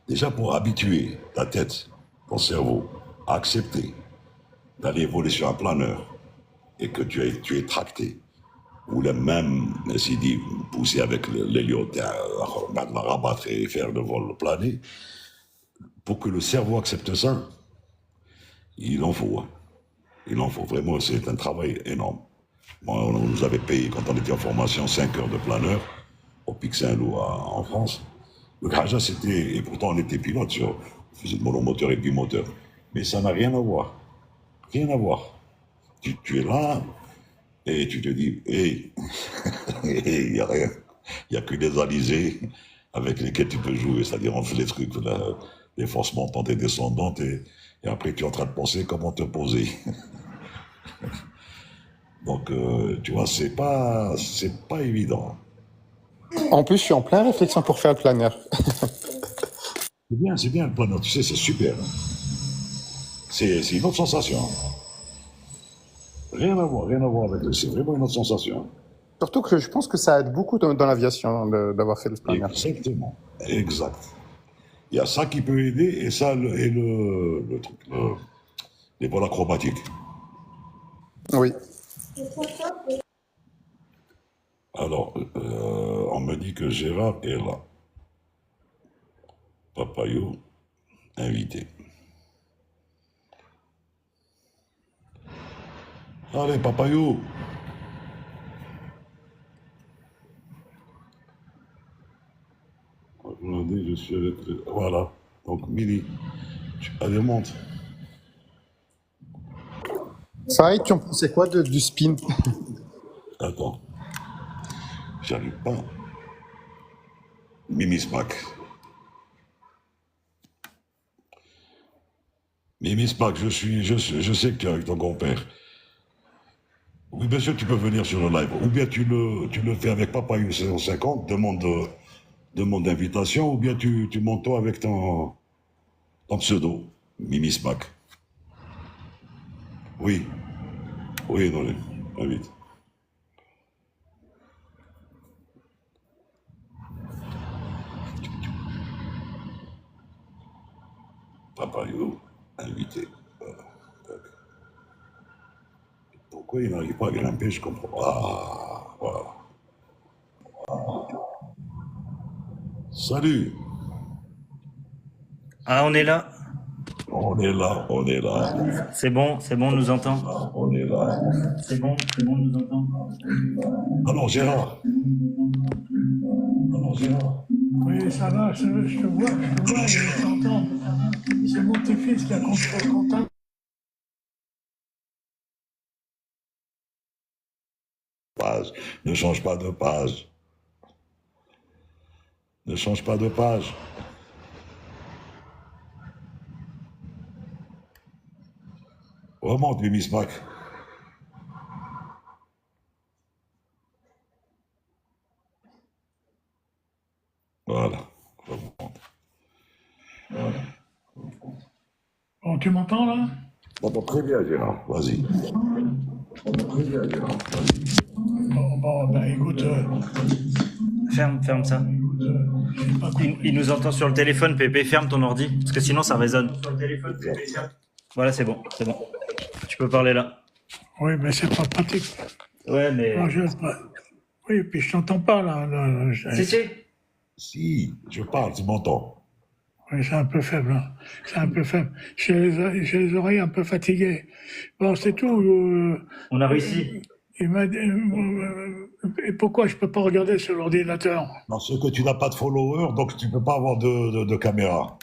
déjà pour habituer ta tête, ton cerveau, à accepter d'aller voler sur un planeur et que tu es tracté, ou même, s'il dit, pousser avec l'héliotère, la rabattre et faire le vol plané, pour que le cerveau accepte ça, il en faut. Hein. Il en faut. Vraiment, c'est un travail énorme. Moi, on nous avait payé, quand on était en formation, 5 heures de planeur au Pic Saint-Loup en France. Le Raja, c'était, et pourtant on était pilote sur, on faisait le monomoteur et le bimoteur. Mais ça n'a rien à voir. Rien à voir. Tu es là et tu te dis, hey, il n'y a rien. Il n'y a que des alizés avec lesquels tu peux jouer. C'est-à-dire, on fait les trucs, les forces montantes et descendantes, et après tu es en train de penser comment te poser. Donc, tu vois, c'est pas évident. En plus, je suis en pleine réflexion pour faire le planeur. C'est bien le planeur, tu sais, c'est super. Hein. C'est une autre sensation. Rien à voir avec le. C'est vraiment une autre sensation. Surtout que je pense que ça aide beaucoup dans l'aviation d'avoir fait le planeur. Exactement, exact. Il y a ça qui peut aider et ça le truc, les vols acrobatiques. Oui. Alors, on me dit que Gérard est là. Papayou, invité. Allez, Papayou. Regardez, je suis avec... Voilà. Donc, Mili, allez, monte. Faïd, tu en pensais quoi du spin? Attends. J'arrive pas. Mimi Smack. Mimi Smack, je sais que tu es avec ton compère. Oui, bien sûr, tu peux venir sur le live. Ou bien tu le fais avec Papayou 750, demande d'invitation, ou bien tu montes toi avec ton pseudo, Mimi Smack. Oui. Oui, non, invite. Papayou, invité. Voilà. Pourquoi il n'arrive pas à grimper, je comprends. Ah, voilà. Salut. Ah, on est là. On est là, on est là. C'est bon, on nous entend. On est là. C'est bon, on nous entend. Alors, Gérard. Alors, Gérard. Oui, ça va, je te vois et je t'entends. C'est mon petit-fils qui a contrôle contact. Page. Ne change pas de page. Ne change pas de page. Remonte, Mimi Smack. Voilà. Remonte. Voilà. Bon, tu m'entends là? Bon, très bien, Gérard. Vas-y. Très bien, Gérard. Vas-y. Bon, ben écoute, Ferme ça. j'ai pas compris. Il nous entend sur le téléphone, Pépé, ferme ton ordi, parce que sinon ça résonne. Sur le téléphone, Pépé, ferme. Voilà, c'est bon. Tu peux parler là. Oui, mais c'est pas pratique. Ouais, mais... Non, oui, puis je t'entends pas là. Si. Si, je parle, tu m'entends. Oui, c'est un peu faible. Hein. C'est un peu faible. J'ai les oreilles un peu fatiguées. Bon, c'est tout. On a réussi. Il m'a dit, et pourquoi je peux pas regarder sur l'ordinateur? Parce que tu n'as pas de followers, donc tu ne peux pas avoir de caméra.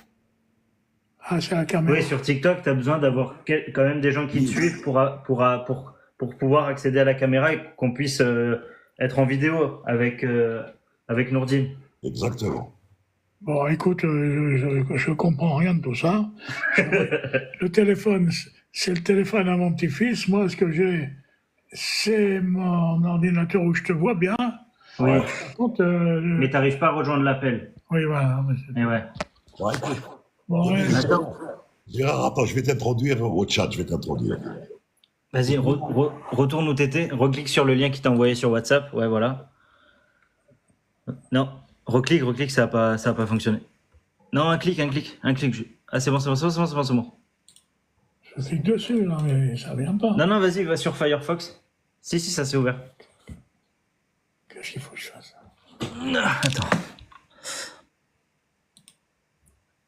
Ah, c'est la caméra. Oui, sur TikTok, tu as besoin d'avoir quand même des gens qui te suivent pour pouvoir accéder à la caméra et qu'on puisse être en vidéo avec Nourdine. Exactement. Bon, écoute, je comprends rien de tout ça. Le téléphone, c'est le téléphone à mon petit-fils. Moi, ce que j'ai, c'est mon ordinateur où je te vois bien. Oui. Par contre, Mais t'arrives pas à rejoindre l'appel. oui, voilà. Et ouais. Ouais, écoute. Bon, ouais, Gérard, attends, je vais t'introduire au chat, je vais t'introduire. Vas-y, retourne où t'étais, reclique sur le lien qui t'a envoyé sur WhatsApp. Ouais, voilà. Non, reclique, ça a pas fonctionné. Non, un clic. Ah, c'est bon. je clique dessus, là, mais ça vient pas. Non, vas-y, va sur Firefox. Si, ça s'est ouvert. Qu'est-ce qu'il faut que je fasse? Attends.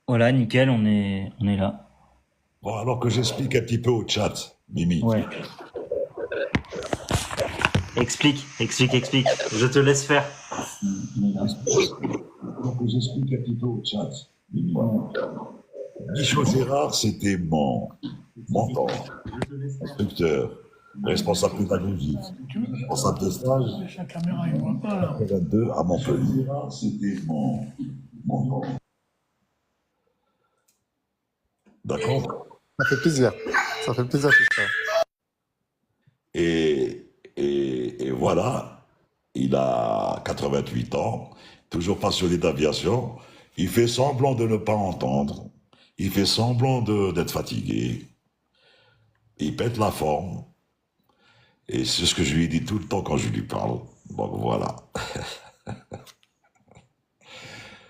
Voilà, nickel, on est là. Bon, alors que j'explique un petit peu au chat, Mimi. Ouais. Explique. Je te laisse faire. Alors que j'explique un petit peu au chat, Mimi. Michaud Gérard, c'était mon mentor, instructeur, responsable pédagogique, responsable de stage, Sa caméra, il ne voit pas, là. 82 à Montpellier. C'était mon mentor. D'accord? Ça fait plaisir. Ça fait plaisir tout ça. Et voilà, il a 88 ans, toujours passionné d'aviation. Il fait semblant de ne pas entendre. Il fait semblant d'être fatigué. Il pète la forme. Et c'est ce que je lui dis tout le temps quand je lui parle. Bon, voilà.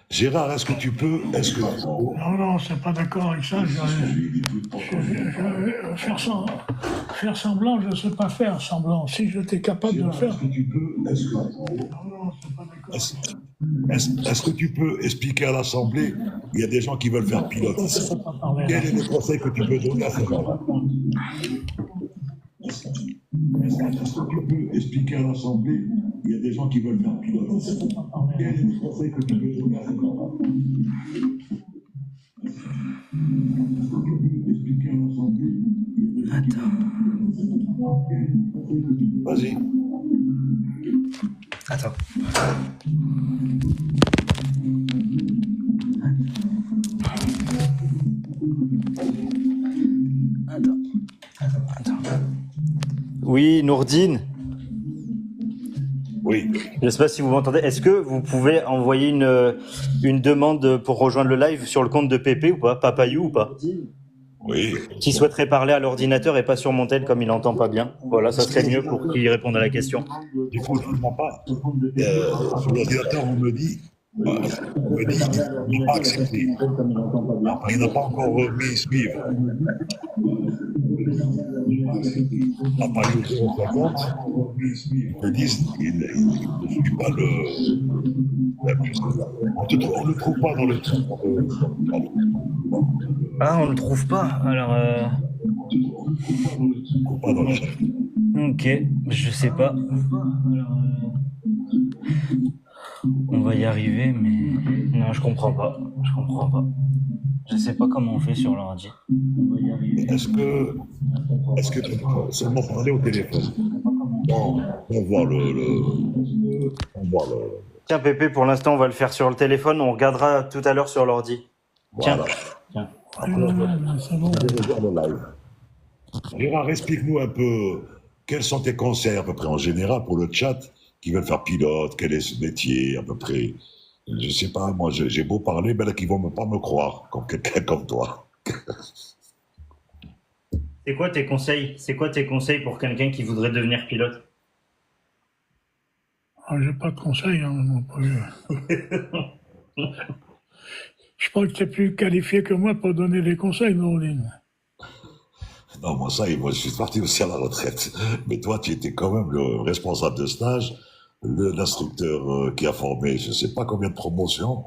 Gérard, est-ce que tu peux... Non, c'est pas d'accord avec ça. Faire semblant, je ne sais pas faire semblant. Si j'étais capable de le faire. Est-ce que tu peux... Non, c'est pas d'accord. Est-ce que tu peux expliquer à l'Assemblée, il y a des gens qui veulent faire pilote ici. Quel est le conseil que tu peux donner à ces gens-là? Est-ce que tu peux expliquer à l'Assemblée, il y a des gens qui veulent faire pilote ici. Quel est le conseil que tu peux donner à ces gens-là? Est-ce que tu peux expliquer à l'Assemblée, il y a des gens qui veulent... Vas-y. Attends. Oui, Nourdine. Oui. Je ne sais pas si vous m'entendez. Est-ce que vous pouvez envoyer une demande pour rejoindre le live sur le compte de Pépé ou pas, Papayou ou pas? Oui. Qui souhaiterait parler à l'ordinateur et pas sur mon tel comme il n'entend pas bien. Voilà, ça serait mieux pour qu'il réponde à la question. Du coup, je ne comprends pas. Sur l'ordinateur, on me dit, il n'a pas accepté. Après, il n'a pas encore mis suivre. Après, il est au 50, ils disent, il ne suit pas le... On ne le trouve pas dans le... Ah, on le trouve pas. Alors, Pas dans le chat. ok, je sais pas. On va y arriver, mais non, je comprends pas. Je sais pas comment on fait sur l'ordi. Est-ce que tu peux seulement parler au téléphone? Non, on voit on voit Tiens, Pépé, pour l'instant, on va le faire sur le téléphone. On regardera tout à l'heure sur l'ordi. Voilà. Tiens. C'est bon. Je vais voir le live. Gérard, explique-nous un peu quels sont tes conseils à peu près en général pour le chat qui veulent faire pilote, quel est ce métier à peu près. Je sais pas, moi j'ai beau parler, mais là qu'ils vont pas me croire comme quelqu'un comme toi. C'est quoi tes conseils pour quelqu'un qui voudrait devenir pilote? Ah, j'ai pas de conseils, hein, mon pauvre. Je crois que tu es plus qualifié que moi pour donner des conseils, Nourdine. Non, moi je suis parti aussi à la retraite. Mais toi, tu étais quand même le responsable de stage, l'instructeur qui a formé, je sais pas combien de promotions.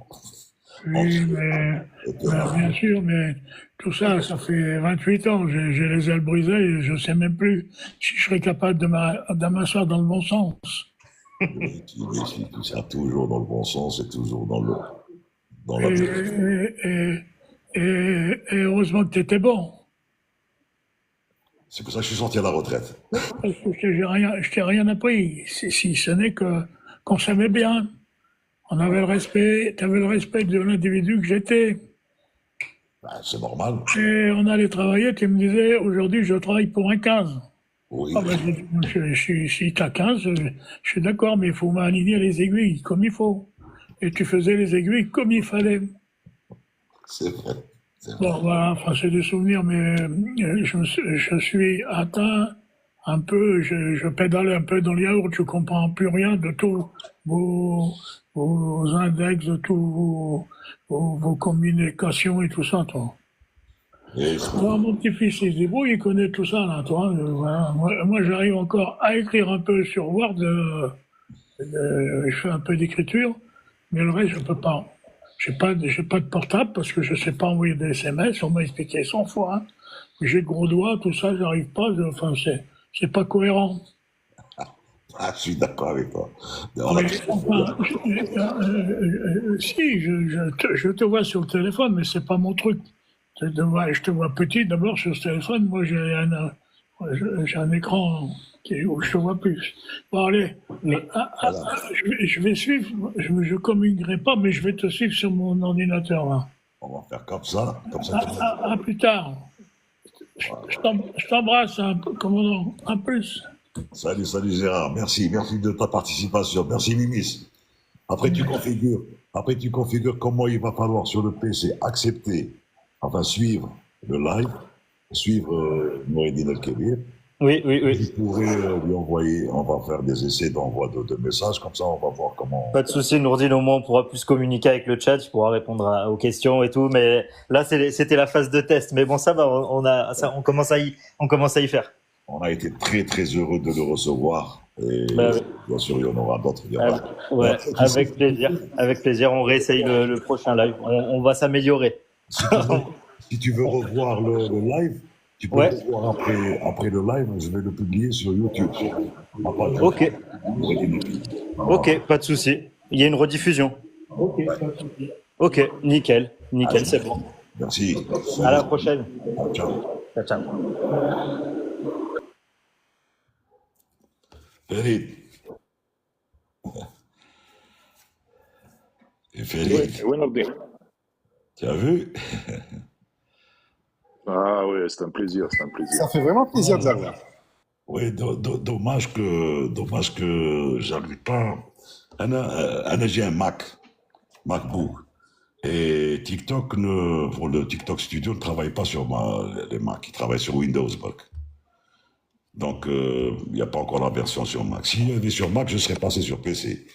Oui, mais bien sûr, mais tout ça, ça fait 28 ans. J'ai les ailes brisées et je sais même plus si je serais capable de m'asseoir dans le bon sens. Oui, tout ça toujours dans le bon sens et toujours dans la... Et heureusement que tu étais bon. C'est pour ça que je suis sorti à la retraite. Parce que je t'ai rien appris, si ce n'est qu'on s'aimait bien. On avait le respect, tu avais le respect de l'individu que j'étais. Ben, c'est normal. Et on allait travailler, tu me disais, aujourd'hui je travaille pour un 15. Oui. Ah ben, si tu as 15, je suis d'accord, mais il faut m'aligner les aiguilles comme il faut. Et tu faisais les aiguilles comme il fallait. C'est vrai. Bon, voilà, enfin, c'est des souvenirs, mais je suis atteint un peu, je pédale un peu dans le yaourt, je comprends plus rien de tous vos index, de tous vos communications et tout ça, toi. Moi, mon petit-fils, il se débrouille, il connaît tout ça, là, toi. Voilà. Moi, j'arrive encore à écrire un peu sur Word, je fais un peu d'écriture, mais le reste, je peux pas. J'ai pas de portable parce que je sais pas envoyer des SMS. On m'a expliqué 100 fois. Hein. J'ai le gros doigt, tout ça, j'arrive pas. Enfin, c'est pas cohérent. Ah, je suis d'accord avec toi. Non, On a mais tous- enfin, si, je te vois sur le téléphone, mais c'est pas mon truc. Je te vois petit d'abord sur ce téléphone. Moi, j'ai un écran où je te vois plus. Bon, allez, Mais Voilà. je vais suivre. Je communiquerai pas, mais je vais te suivre sur mon ordinateur là. On va faire comme ça tout le monde. À plus tard. Je t'embrasse, hein, commandant. À plus. Salut, salut Gérard. Merci de ta participation. Merci Mimis. Après, tu configures comment il va falloir sur le PC accepter, enfin suivre le live, suivre Noureddin El-Kébir. oui, oui, Vous oui. pourrez lui envoyer, on va faire des essais d'envoi de messages, comme ça on va voir comment. Pas de souci, Nourdine, au moins on pourra plus communiquer avec le chat, tu pourras répondre aux questions et tout. Mais là, c'était la phase de test. Mais bon, ça va, on commence à y faire. On a été très très heureux de le recevoir. Et Bah oui. bien sûr, il y en aura d'autres. Il y aura- Ouais, Après, tu sais, avec plaisir. Avec plaisir, on réessaye le prochain live. On va s'améliorer. si tu veux revoir le live, tu peux Ouais. le voir après le live. Je vais le publier sur YouTube. Sur ma page Ok, YouTube. ok, pas de souci. Il y a une rediffusion. Ok, nickel, c'est bon. Merci. À la prochaine. Ciao. Ciao, ciao. Farid. Et Farid, Oui, Nordin. tu as vu? Ah oui, c'est un plaisir, c'est un plaisir. Ça fait vraiment plaisir de l'avoir. Oui, dommage que j'arrive pas. J'ai un MacBook. Et TikTok pour le TikTok Studio ne travaille pas sur les Mac, il travaille sur Windows Mac. Donc, il n'y a pas encore la version sur Mac. S'il y avait sur Mac, je serais passé sur PC.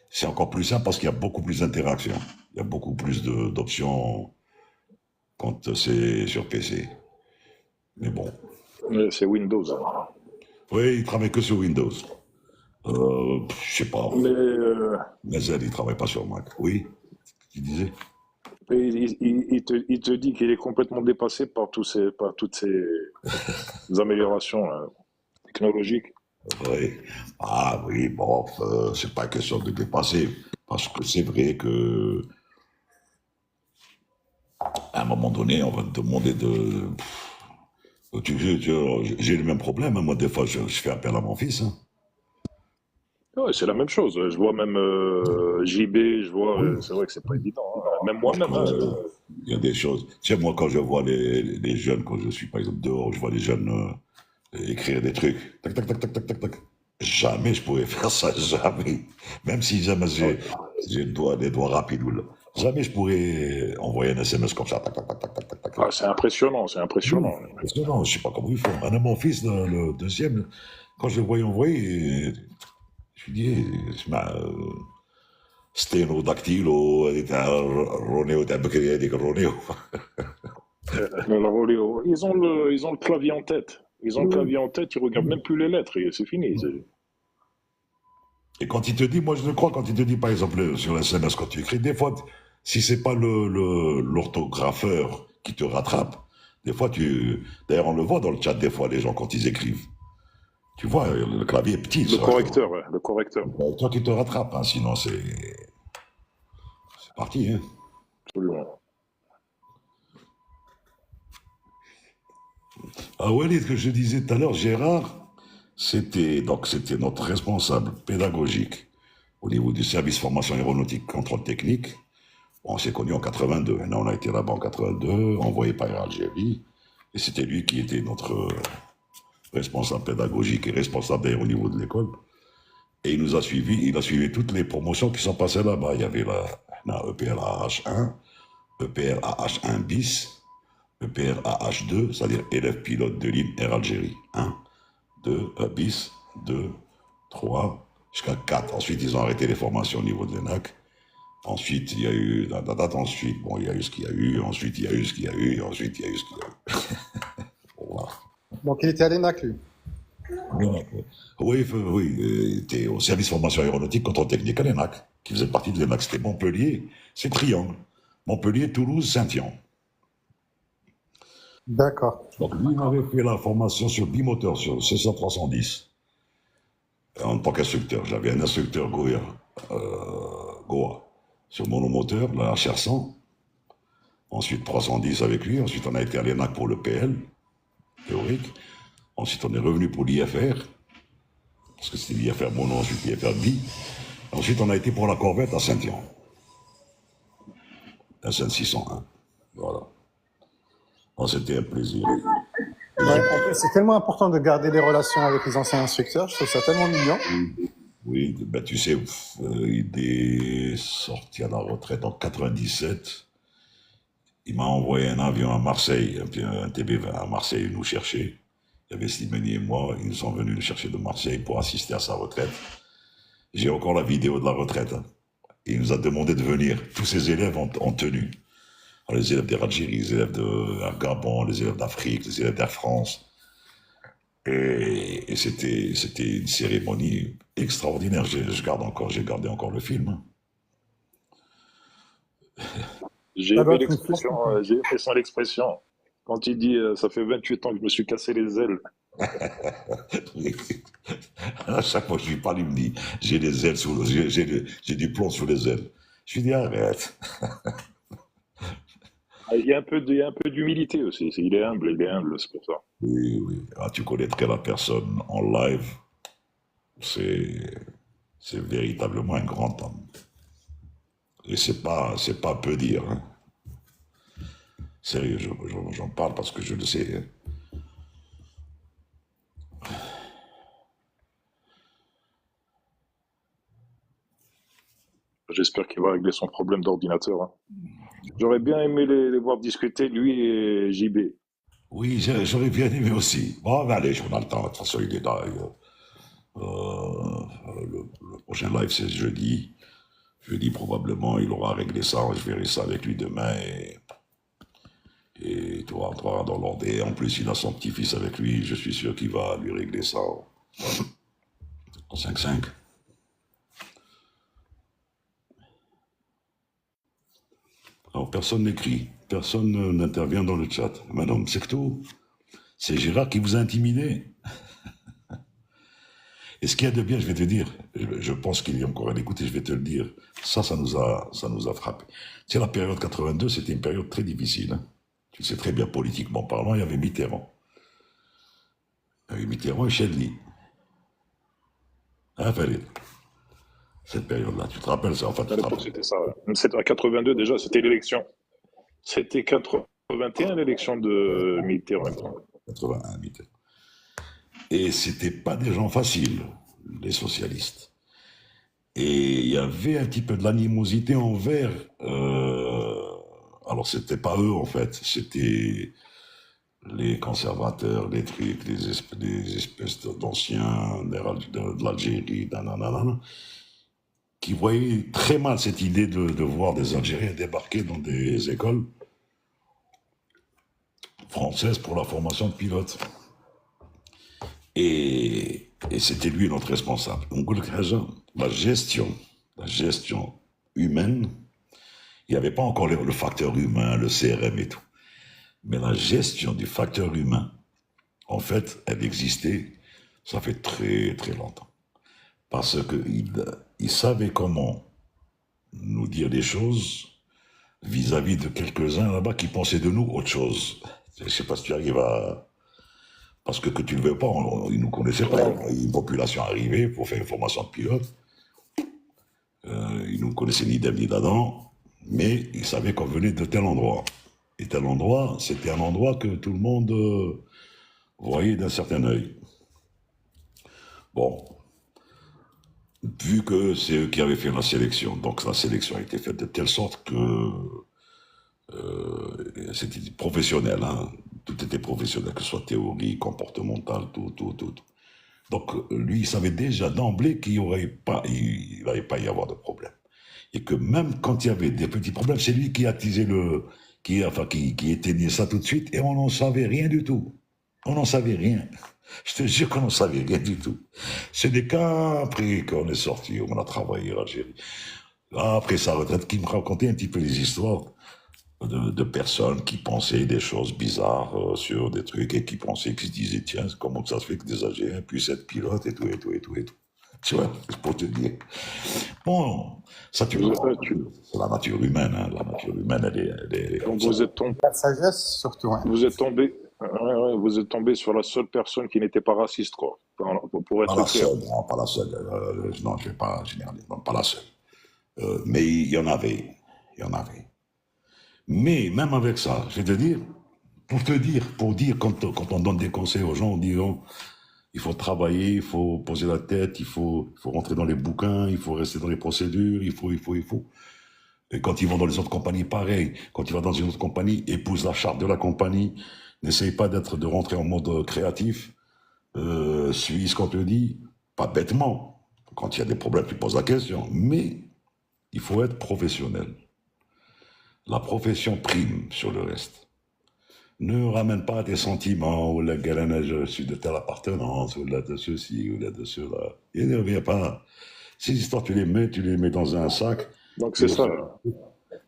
C'est encore plus simple parce qu'il y a beaucoup plus d'interactions. Il y a beaucoup plus d'options quand c'est sur PC. Mais bon. C'est Windows. Hein. Oui, il travaille que sur Windows. Je sais pas. Mais Mazel, il travaille pas sur Mac. Oui, tu disais? il te dit qu'il est complètement dépassé par toutes ces améliorations là, technologiques. Oui. Ah oui, bon, c'est pas question de dépasser. Parce que c'est vrai que à un moment donné, on va te demander de. J'ai le même problème. Hein. Moi, des fois, je fais appel à mon fils. Hein. Ouais, c'est la même chose. Je vois même JB, c'est vrai que c'est pas évident. Hein. Même moi-même. Hein, Il y a des choses. Tu sais, moi, quand je vois les jeunes, quand je suis par exemple dehors, je vois les jeunes écrire des trucs. Tac, tac, tac, tac, tac, tac, tac. Jamais je pourrais faire ça, jamais. Même si jamais j'ai des doigts rapides. Jamais je pourrais envoyer un SMS comme ça. Tac, tac, tac, tac, tac, tac, tac. Ah, c'est impressionnant, c'est impressionnant. Non, je sais pas comment ils font. Maintenant, mon fils, le deuxième, quand je le voyais envoyer, je lui dis, sténodactylo, Ronéo, t'as Bekri, dit Ronéo. Ils ont le clavier en tête. Ils ont le clavier en tête, ils regardent même plus les lettres et c'est fini. Et quand il te dit, moi je le crois, quand il te dit par exemple sur la SMS, quand tu écris, des fois, si c'est pas l'orthographeur qui te rattrape, des fois d'ailleurs on le voit dans le chat des fois, les gens quand ils écrivent. Tu vois, le clavier est petit. Le correcteur, ouais, le correcteur. Toi qui te rattrape, hein, sinon c'est parti. Hein. Absolument. Ah ouais, ce que je disais tout à l'heure, Gérard, c'était notre responsable pédagogique au niveau du service formation aéronautique contrôle technique. On s'est connus en 82. Là, on a été là-bas en 82, envoyé par Air Algérie. Et c'était lui qui était notre responsable pédagogique et responsable d'ailleurs au niveau de l'école. Et il nous a suivis, il a suivi toutes les promotions qui sont passées là-bas. Il y avait la EPRAH1, EPRAH1 bis, EPRAH2, c'est-à-dire élève pilote de ligne Air Algérie. 1, 2, bis, 2, 3, jusqu'à 4. Ensuite, ils ont arrêté les formations au niveau de l'ENAC. Ensuite, il y a eu ensuite, bon, il y a eu ce qu'il y a eu, ensuite, il y a eu ce qu'il y a eu, ensuite, il y a eu ce qu'il y a eu. Voilà. Donc, il était à l'ENAC, lui. Oui, il était au service formation aéronautique contrôle technique à l'ENAC, qui faisait partie de l'ENAC. C'était Montpellier, c'est Triangle. Montpellier, Toulouse, Saint-Yan. D'accord. Donc lui, il m'avait fait la formation sur bimoteur, sur C100-310, en tant qu'instructeur. J'avais un instructeur Goa, sur monomoteur, la HR100. Ensuite 310 avec lui. Ensuite, on a été à l'ENAC pour le PL, théorique. Ensuite, on est revenu pour l'IFR, parce que c'était l'IFR mono, ensuite l'IFR bi. Ensuite, on a été pour la Corvette à Saint-Yan. La SN 601. Voilà. Oh, c'était un plaisir. Ouais, en plus, c'est tellement important de garder les relations avec les anciens instructeurs. Je trouve ça tellement mignon. Oui, ben, tu sais, il est sorti à la retraite en 97. Il m'a envoyé un avion à Marseille, un TB20 à Marseille, nous chercher. Il y avait Slimani et moi, ils nous sont venus nous chercher de Marseille pour assister à sa retraite. J'ai encore la vidéo de la retraite. Hein. Et il nous a demandé de venir, tous ses élèves en tenue. Alors, les élèves d'Algérie, les élèves de Gabon, les élèves d'Afrique, les élèves d'Air France. Et c'était une cérémonie extraordinaire. J'ai gardé encore le film. Hein. J'ai Ça doit aimé être une l'expression, fierté. j'ai aimé son expression. Quand il dit ça fait 28 ans que je me suis cassé les ailes. À chaque fois que je lui parle, il me dit j'ai des ailes sous les yeux, j'ai du plomb sous les ailes. Je lui dis arrête. Il y a un peu d'humilité aussi. Il est humble, c'est pour ça. Oui, oui. Ah, tu connaîtrais la personne en live, c'est véritablement un grand homme. Et c'est pas peu dire. Hein. Sérieux, j'en parle parce que je le sais. Hein. J'espère qu'il va régler son problème d'ordinateur. Hein. J'aurais bien aimé les voir discuter, lui et JB. Oui, j'aurais bien aimé aussi. Bon, ben allez, on a le temps. De toute façon, il est là. Le prochain live, c'est jeudi. Jeudi, probablement, il aura réglé ça. Je verrai ça avec lui demain. Et tu vois, on entrera dans l'ordre. Et en plus, il a son petit-fils avec lui. Je suis sûr qu'il va lui régler ça en 5-5. Alors, personne n'écrit. Personne n'intervient dans le chat. Madame, c'est que tout. C'est Gérard qui vous a intimidé. Et ce qu'il y a de bien, je vais te dire, je pense qu'il y a encore à l'écouter, je vais te le dire, ça nous a frappé. C'est la période 82, c'était une période très difficile. Hein. Tu le sais très bien, politiquement parlant, il y avait Mitterrand. Il y avait Mitterrand et Chedli. Hein, Farid, cette période-là, tu te rappelles ça? Enfin, tu À te l'époque, rappelles. c'était ça. C'était à 82 déjà, c'était l'élection. C'était 81 l'élection de Mitterrand. 81, Mitterrand. Et c'était pas des gens faciles, les socialistes. Et il y avait un petit peu de l'animosité envers. Alors, c'était pas eux, en fait. C'était les conservateurs, les trucs, les espèces d'anciens de l'Algérie, qui voyaient très mal cette idée de voir des Algériens débarquer dans des écoles françaises pour la formation de pilotes. Et c'était lui notre responsable. La gestion humaine, il n'y avait pas encore le facteur humain, le CRM et tout. Mais la gestion du facteur humain, en fait, elle existait, ça fait très très longtemps. Parce qu'il savait comment nous dire des choses vis-à-vis de quelques-uns là-bas qui pensaient de nous autre chose. Je ne sais pas si tu arrives à... Parce que tu ne le veux pas, ils ne nous connaissaient pas. Une population arrivée pour faire une formation de pilote. Ils ne nous connaissaient ni d'Eb ni d'Adam, mais ils savaient qu'on venait de tel endroit. Et tel endroit, c'était un endroit que tout le monde voyait d'un certain œil. Bon, vu que c'est eux qui avaient fait la sélection, donc la sélection a été faite de telle sorte que c'était professionnel, hein. Tout était professionnel, que ce soit théorie, comportementale, tout. Donc lui, il savait déjà d'emblée qu'il n'allait pas y avoir de problème. Et que même quand il y avait des petits problèmes, c'est lui qui attisait qui éteignait ça tout de suite, et on n'en savait rien du tout. On n'en savait rien. Je te jure qu'on n'en savait rien du tout. C'est des cas après qu'on est sorti, on a travaillé en Algérie. après sa retraite, qui me racontait un petit peu les histoires de personnes qui pensaient des choses bizarres sur des trucs et qui pensaient, qui se disaient, tiens, comment ça se fait que des Algériens puissent être pilotes et tout, et tout, et tout, et tout. Tu vois, c'est pour te dire. Bon, ça, tu vois, c'est la nature humaine, hein. La nature humaine, elle est comme Donc ça. La sagesse, surtout. Hein. vous êtes tombé, vous êtes tombé sur la seule personne qui n'était pas raciste, quoi. Pour Pas être la clair. seule, non, pas la seule. Non, je ne vais pas généraliser, non, pas la seule. Mais il y en avait. Il y en avait. Mais même avec ça, je vais te dire, pour dire, quand on donne des conseils aux gens, on dit, oh, il faut travailler, il faut poser la tête, il faut rentrer dans les bouquins, il faut rester dans les procédures, il faut. Et quand ils vont dans les autres compagnies, pareil. Quand tu vas dans une autre compagnie, épouse la charte de la compagnie, n'essaye pas de rentrer en mode créatif, suis ce qu'on te dit, pas bêtement. Quand il y a des problèmes, tu poses la question, mais il faut être professionnel. La profession prime sur le reste. Ne ramène pas tes sentiments, ou la galère, je suis de telle appartenance, ou là de ceci, ou là de cela. Et ne reviens pas. Ces histoires, tu les mets dans un sac. Donc c'est ça.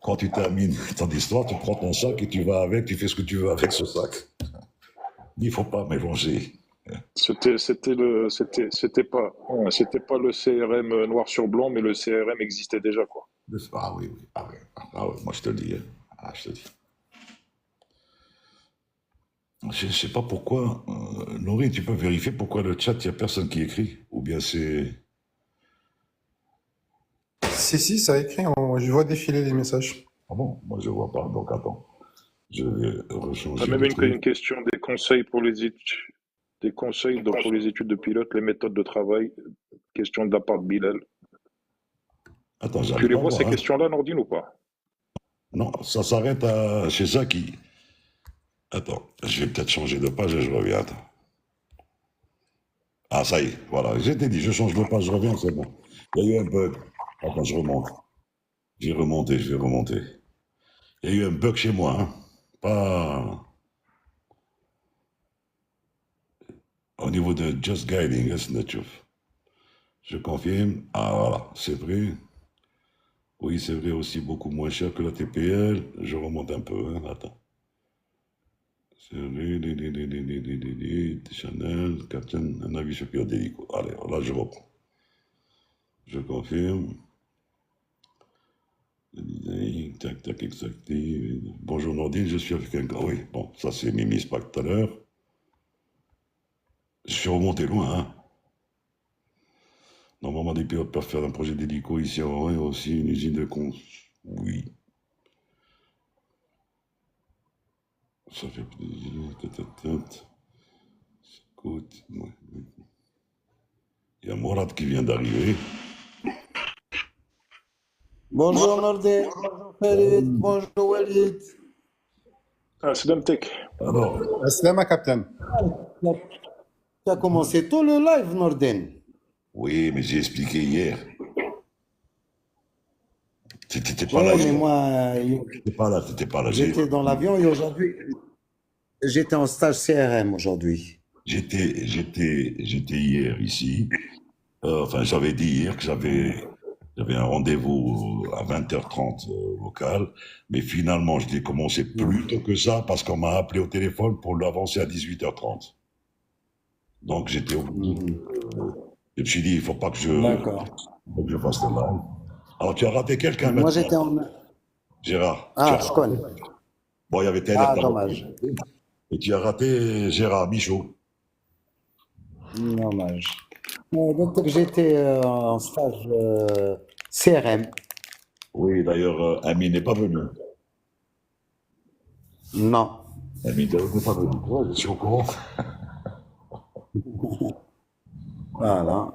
Quand tu termines ton histoire, tu prends ton sac et tu vas avec, tu fais ce que tu veux avec ce sac. Il ne faut pas mélanger. C'était pas le CRM noir sur blanc, mais le CRM existait déjà, quoi. Ah oui, oui, ah oui, ah oui, moi je te le dis. Hein. Ah, je te dis. Je ne sais pas pourquoi, Laurie, tu peux vérifier pourquoi le chat, il n'y a personne qui écrit. Ou bien c'est... Si, ça écrit. Je vois défiler les messages. Ah bon, moi je ne vois pas, donc attends. Je vais rechanger Même le truc. une question des conseils pour les études, des conseils pour les études de pilote, les méthodes de travail, question de la part de Bilal. Attends, Tu j'arrive les pas à vois voir. ces Hein. questions-là, Nordine, ou pas? Non, ça s'arrête chez Zaki. Attends, je vais peut-être changer de page et je reviens. Attends. Ah, ça y est, voilà. J'étais dit, je change de page, je reviens, c'est bon. Il y a eu un bug. Attends, je remonte. Je vais remonter. Il y a eu un bug chez moi, hein. Pas au niveau de Just Guiding, that's the truth. Je confirme. Ah, voilà, c'est vrai. Oui, c'est vrai aussi, beaucoup moins cher que la TPL. Je remonte un peu, hein. Attends. C'est vrai, Chanel, Captain, un avis sur Pierre Délico. Allez, là, je reprends. Je confirme. Tac, tac, exactif. Bonjour Nordine, je suis avec un gars. Oui, bon, ça c'est Mimi Spack tout à l'heure. Je suis remonté loin, hein. Normalement, des pilotes peuvent faire un projet d'hélico ici en Rouen et aussi une usine de cons. Oui. Ça fait plaisir. Écoute, ouais. Il y a Morad qui vient d'arriver. Bonjour Nordé, bonjour Farid, bonjour Walid. Ah, c'est Damtek. Alors, Salam, capitaine. Tu as commencé tout le live, Nordin. oui, mais j'ai expliqué hier. T'étais pas là Oui, mais hier. moi, T'étais pas là. j'étais dans l'avion et aujourd'hui, j'étais en stage CRM aujourd'hui. J'étais hier ici. Enfin, j'avais dit hier que j'avais un rendez-vous à 20h30 local, mais finalement, je l'ai commencé plus tôt que ça parce qu'on m'a appelé au téléphone pour l'avancer à 18h30. Donc, j'étais obligé. Je me suis dit, il faut pas que D'accord. je fasse le live. Alors, tu as raté quelqu'un Moi, maintenant. j'étais en... Gérard. Ah, je connais. Bon, il y avait Taylor Ah, d'abord. dommage. Et tu as raté Gérard Michaud. Dommage. Donc, j'étais en stage CRM. Oui, d'ailleurs, Ami n'est pas venu. Non. Ami n'est pas venu. Ouais, je suis au courant. Voilà.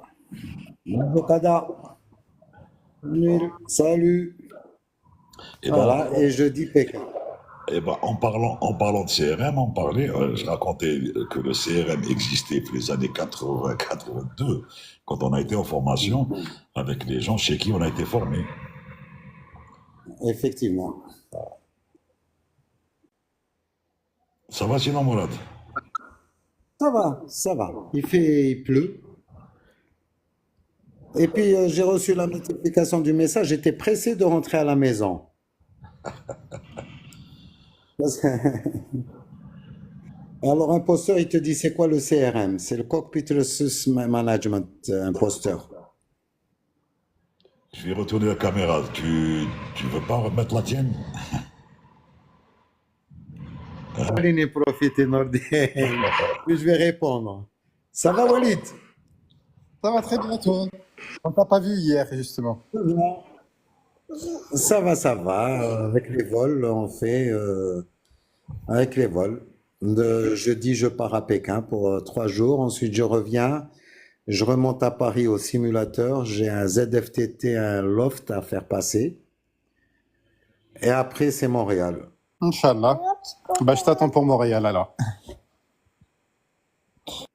Avocada. Salut. Et ben, Voilà. Et je dis Pékin. eh ben, en parlant de CRM, je racontais que le CRM existait pour les années 80-82, quand on a été en formation avec les gens chez qui on a été formé. Effectivement. Ça va sinon, Mourad? Ça va, ça va. Il pleut. Et puis, j'ai reçu la notification du message. J'étais pressé de rentrer à la maison. Parce que- Alors, imposteur, il te dit, c'est quoi le CRM? C'est le Cockpit Resource Management, imposteur. Je vais retourner la caméra. Tu veux pas remettre la tienne? Allez, profiter, Nordin. Puis je vais répondre. Ça va, Walid? Ça va très bien, toi. On t'a pas vu hier, justement. Ça va, ça va. Avec les vols, on fait. Avec les vols. De jeudi, je pars à Pékin pour 3 jours. Ensuite, je reviens. Je remonte à Paris au simulateur. J'ai un ZFTT, un loft à faire passer. Et après, c'est Montréal. Inch'Allah. Bah, je t'attends pour Montréal, alors.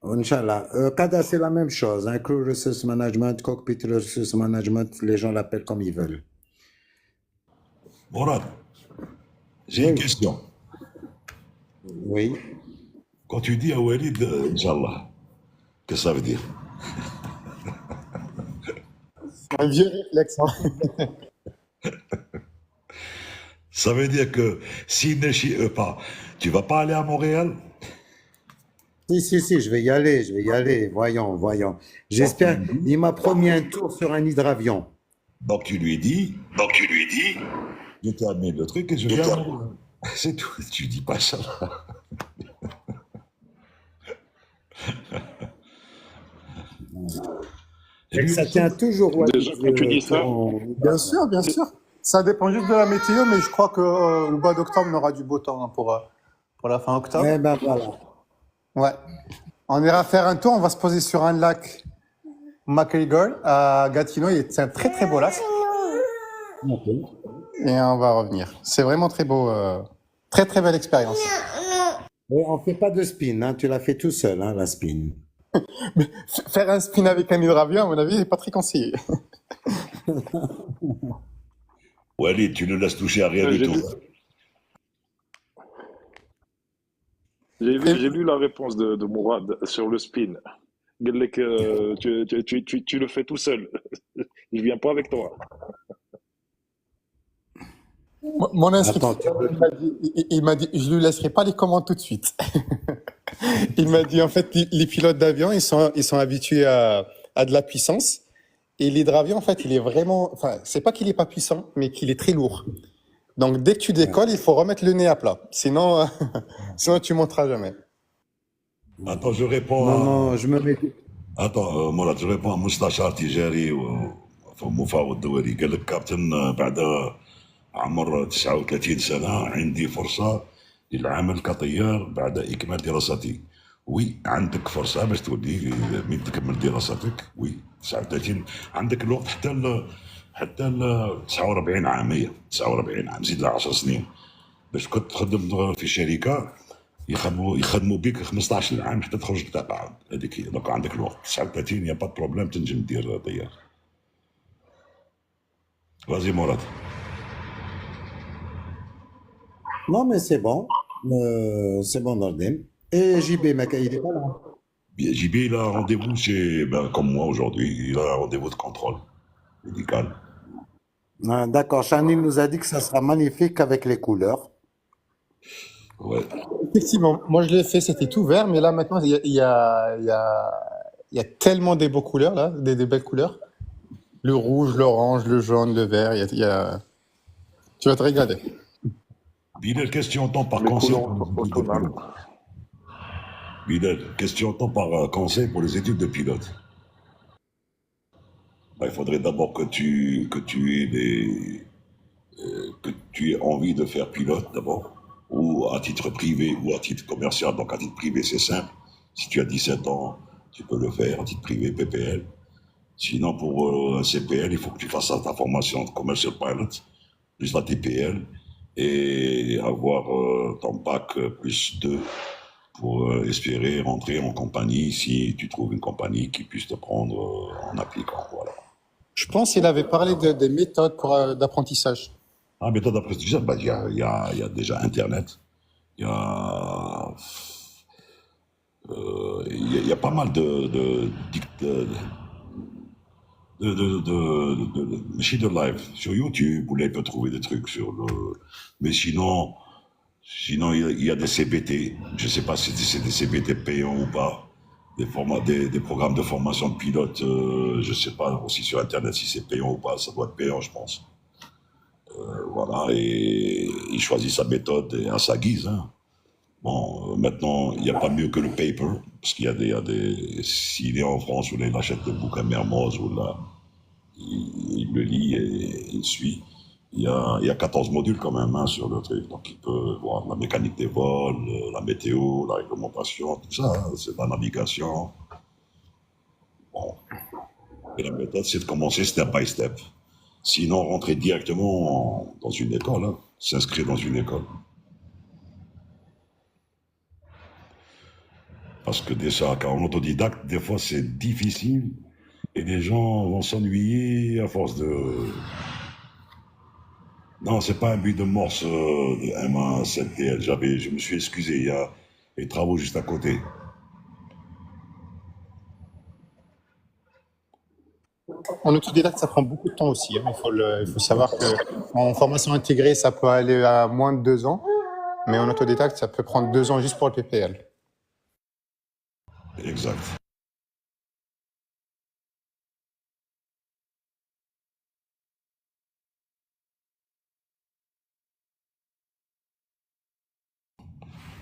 Inch'Allah. CADA, c'est la même chose. Hein. Crew Resource Management, Cockpit Resource Management, les gens l'appellent comme ils veulent. Mourad, j'ai une question. Oui. Quand tu dis à Walid, Inch'Allah, qu'est-ce que ça veut dire? Un vieux réflexe, hein. Ça veut dire que s'il ne chie pas, tu vas pas aller à Montréal? Si, je vais y aller. Voyons. J'espère. Il m'a promis un tour sur un hydravion. Donc tu lui dis, je termine le truc et je viens à Montréal. C'est tout. Tu dis pas ça. Et ça tient toujours, Walid, Déjà, quand tu dis ça, Bien sûr. Ça dépend juste de la météo, mais je crois que le mois d'octobre, on aura du beau temps, hein, pour la fin octobre. Eh ben voilà. Ouais. On ira faire un tour, on va se poser sur un lac McGregor à Gatineau. C'est un très très beau lac. Et on va revenir. C'est vraiment très beau. Très très belle expérience. Et on fait pas de spin, hein. Tu l'as fait tout seul, hein, la spin. Faire un spin avec un hydravion, à mon avis, n'est pas très conseillé. Walid, tu ne laisses toucher à rien du j'ai tout. vu, j'ai lu la réponse de Mourad sur le spin. Il dit que tu le fais tout seul. Je viens pas avec toi. Mon instructeur, Attends, tu peux- il m'a dit, je lui laisserai pas les commandes tout de suite. Il m'a dit, en fait, les pilotes d'avion, ils sont habitués à de la puissance. Et l'hydravion, en fait, il est vraiment, enfin, c'est pas qu'il est pas puissant, mais qu'il est très lourd. Donc, dès que tu décolles, il faut remettre le nez à plat. Sinon, sinon tu monteras jamais. Attends, je réponds Non, à... je me mets. Attends مراد je réponds à مستشار تجاري ومفاوض دولي قال لك كابتن بعد عمر 39 سنة عندي فرصة للعمل كطيار بعد إكمال دراستي. وي عندك فرصة باش تولي من تكمل دراستك. وي 39 عندك الوقت حتى 49 عام. هي 49 عام زيد لها 10 سنين باش كنت تخدم في شركة يخدموا بك 15 عام حتى تخرج تقاعد. هذيك هي. دوك عندك الوقت 39 يا با بروبليم تنجم دير طيار. فازي مراد. Non, mais c'est bon. C'est bon, Nordin. Et JB, mec, il est pas là. JB, il a un rendez-vous chez, comme moi aujourd'hui, il a un rendez-vous de contrôle médical. Ah, d'accord. Chanil nous a dit que ça sera magnifique avec les couleurs. Ouais. Effectivement, moi je l'ai fait, c'était tout vert, mais là maintenant il y a tellement des beaux couleurs là, des belles couleurs. Le rouge, l'orange, le jaune, le vert, tu vas te régaler. Bilal, qu'est-ce que tu entends par Les conseil couleurs pour les études de automnales. pilote? Bilal, qu'est-ce que tu entends par conseil pour les études de pilote? Il faudrait d'abord que tu aies envie de faire pilote d'abord, ou à titre privé ou à titre commercial. Donc à titre privé, c'est simple. Si tu as 17 ans, tu peux le faire à titre privé, PPL. Sinon, pour un CPL, il faut que tu fasses ta formation de commercial pilot, plus la TPL, et avoir ton bac plus 2 pour espérer rentrer en compagnie si tu trouves une compagnie qui puisse te prendre en appliquant. Voilà. Je pense qu'il avait parlé des méthodes d'apprentissage. Ah, méthode d'apprentissage, il y a déjà Internet. Il y a pas mal de machine de live. Sur YouTube, vous peut trouver des trucs sur le. Mais sinon il y a des CBT. Je ne sais pas si c'est des CBT payants ou pas. Des programmes de formation de pilote, je ne sais pas aussi sur Internet si c'est payant ou pas. Ça doit être payant, je pense. Voilà, et il choisit sa méthode et à sa guise, hein. Bon, maintenant, il n'y a pas mieux que le paper, parce s'il est en France, ou là, il achète le bouquin Mermoz, ou là, il le lit et il suit. Il y a 14 modules quand même, hein, sur le truc, donc il peut voir la mécanique des vols, la météo, la réglementation, tout ça, hein, c'est la navigation. Bon. Et la méthode, c'est de commencer step by step. Sinon, rentrer directement dans une école, hein, s'inscrire dans une école. Parce que déjà, quand on est autodidacte, des fois c'est difficile et les gens vont s'ennuyer à force de. Non, c'est pas un but de morse de M1 7TL. Je me suis excusé, il y a les travaux juste à côté. En autodidacte, ça prend beaucoup de temps aussi, hein. Il faut savoir qu'en formation intégrée, ça peut aller à moins de 2 ans, mais en autodidacte, ça peut prendre 2 ans juste pour le PPL. Exact.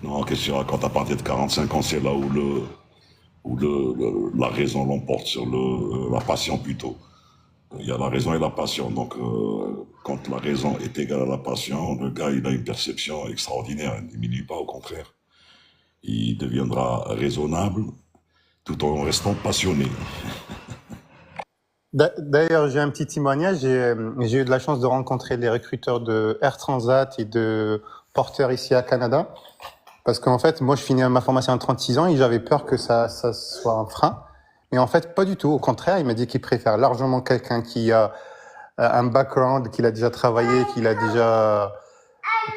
Non, question, quand à partir de 45 ans, c'est là où la raison l'emporte sur la passion plutôt. Il y a la raison et la passion. Donc, quand la raison est égale à la passion, le gars, il a une perception extraordinaire. Il ne diminue pas, au contraire. Il deviendra raisonnable tout en restant passionné. D'ailleurs, j'ai un petit témoignage. J'ai eu de la chance de rencontrer les recruteurs de Air Transat et de Porter ici à Canada. Parce qu'en fait, moi, je finis ma formation à 36 ans et j'avais peur que ça soit un frein. Mais en fait, pas du tout. Au contraire, il m'a dit qu'il préfère largement quelqu'un qui a un background, qu'il a déjà travaillé, qu'il a déjà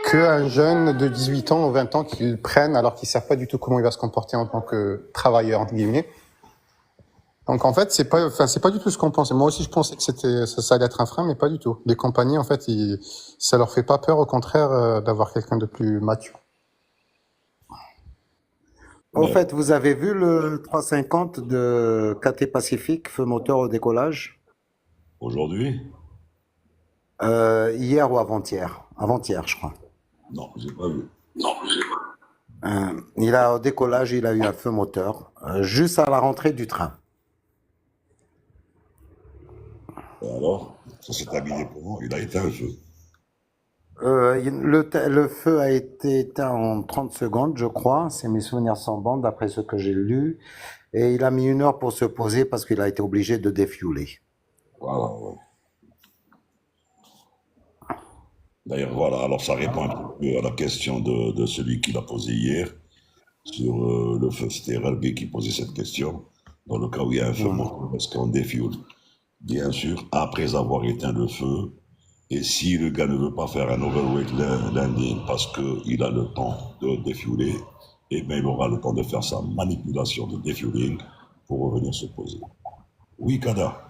qu'un jeune de 18 ans ou 20 ans qu'il prenne alors qu'il ne sait pas du tout comment il va se comporter en tant que travailleur, entre guillemets. Donc en fait, c'est pas du tout ce qu'on pensait. Moi aussi, je pensais que ça allait être un frein, mais pas du tout. Les compagnies, en fait, ça leur fait pas peur, au contraire, d'avoir quelqu'un de plus mature. Au fait, vous avez vu le 350 de KT Pacific, feu moteur au décollage? Aujourd'hui? Hier ou avant-hier? Avant-hier, je crois. Non, j'ai pas vu. Au décollage, il a eu un feu moteur, juste à la rentrée du train. Et alors, ça s'est terminé comment? Il a éteint le feu. Le feu a été éteint en 30 secondes, je crois. C'est mes souvenirs sans bande, d'après ce que j'ai lu. Et il a mis 1 heure pour se poser parce qu'il a été obligé de défueler. Voilà, ouais. D'ailleurs, voilà, alors ça répond un petit peu à la question de celui qui l'a posé hier sur le feu. C'était RLB qui posait cette question. Dans le cas où il y a un feu moteur, est-ce qu'on défuel? Bien sûr, après avoir éteint le feu, et si le gars ne veut pas faire un overweight landing parce qu'il a le temps de défueler, eh bien il aura le temps de faire sa manipulation de défueling pour revenir se poser. Oui, Kada.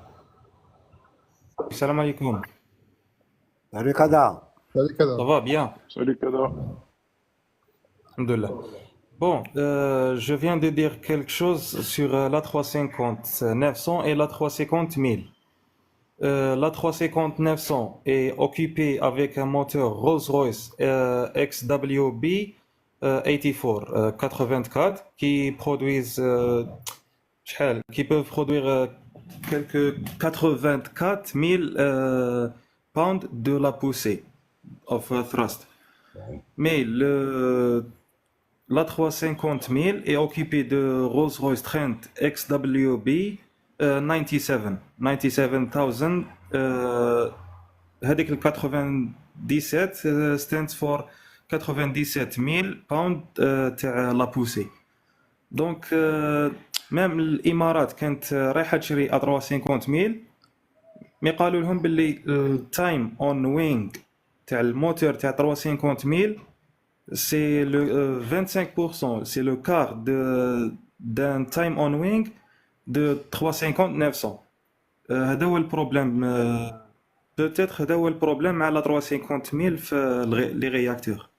Salam alaikum. Salut Kada. Salut, Kada. Ça va bien? Salut, Kada. Alhamdoulilah. Bon, je viens de dire quelque chose sur l'A350-900 et l'A350-1000. L'A350-900 est occupé avec un moteur Rolls-Royce XWB 84 qui peuvent produire quelques 84 000 pounds de la poussée of thrust. Mais l'A350 est occupé de Rolls-Royce Trent XWB 97,000 هذيك ال 97 stands for 97,000 pounds تاع لا بوسي. دونك ميم الامارات كانت رايحه تشري A350 مي قالوا لهم باللي التايم اون وينغ تاع الموتور تاع 350 c'est le 25%, c'est le quart d'un time on wing de 350-900. هذا هو البروبليم. بوتيتر هذا هو البروبليم على 350000 في لي رياكتور.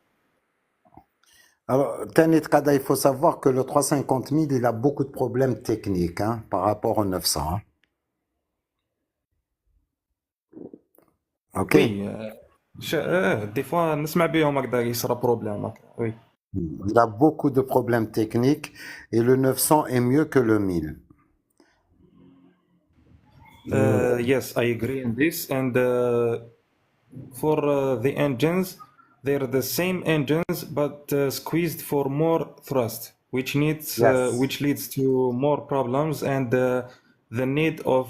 Alors, Tanit Kada, il faut savoir que le 350 000, il a beaucoup de problèmes techniques hein, par rapport au 900. Hein. Ok? وي دي فوا نسمع بهم هكذا يصرى بروبليم هكا. وي Il a beaucoup de problèmes techniques et le 900 est mieux que le 1000. Yes, I agree in this. And for the engines, they're the same engines but squeezed for more thrust, which Yes. leads to more problems and the need of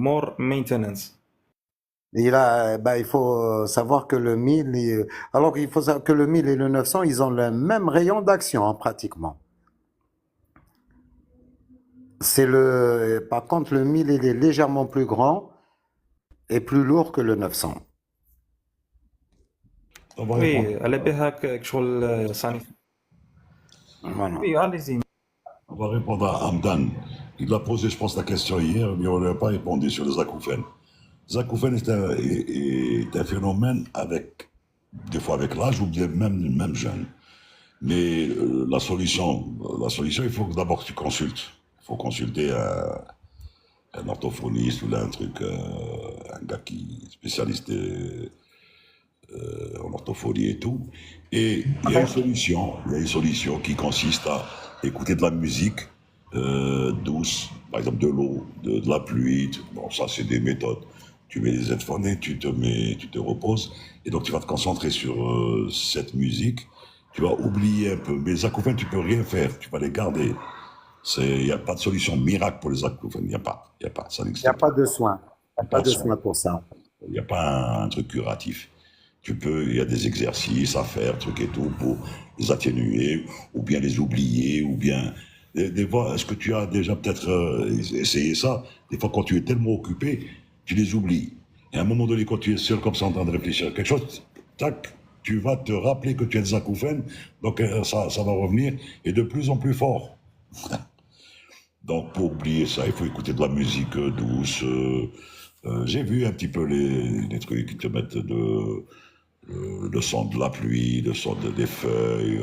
more maintenance. Il faut savoir que le 1000, alors il faut savoir que le 1000 et le 900, ils ont le même rayon d'action hein, pratiquement. Par contre, le 1000 il est légèrement plus grand et plus lourd que le 900. On va répondre. وي على بها كشغل صاني. Voilà. وي allez-y. On va répondre à Hamdan. Il a posé, je pense, la question hier, mais on n'a pas répondu sur les acouphènes. Les acouphènes est un phénomène avec, des fois avec l'âge ou bien même jeune. Mais la solution, il faut que d'abord tu consultes. Il faut consulter un orthophoniste ou là, un truc, un gars qui est spécialiste en orthophonie et tout. Et il y a une solution qui consiste à écouter de la musique douce, par exemple de l'eau, de la pluie. Bon, ça c'est des méthodes. Tu mets les headphones et tu te reposes. Et donc tu vas te concentrer sur cette musique. Tu vas oublier un peu. Mais les acouphènes, tu peux rien faire. Tu vas les garder. Il n'y a pas de solution miracle pour les acouphènes. Il n'y a pas. Ça Il n'existe n'y a pas de soin. Il n'y a pas de soin. soin pour ça. Il n'y a pas un truc curatif. Il y a des exercices à faire, trucs et tout, pour les atténuer, ou bien les oublier, ou bien. Des fois, est-ce que tu as déjà peut-être essayé ça? Des fois, quand tu es tellement occupé, tu les oublies. Et à un moment donné, quand tu es seul comme ça en train de réfléchir à quelque chose, tac, tu vas te rappeler que tu as des acouphènes, donc ça va revenir, et de plus en plus fort. Donc, pour oublier ça, il faut écouter de la musique douce. J'ai vu un petit peu les trucs qui te mettent le son de la pluie, le son des feuilles.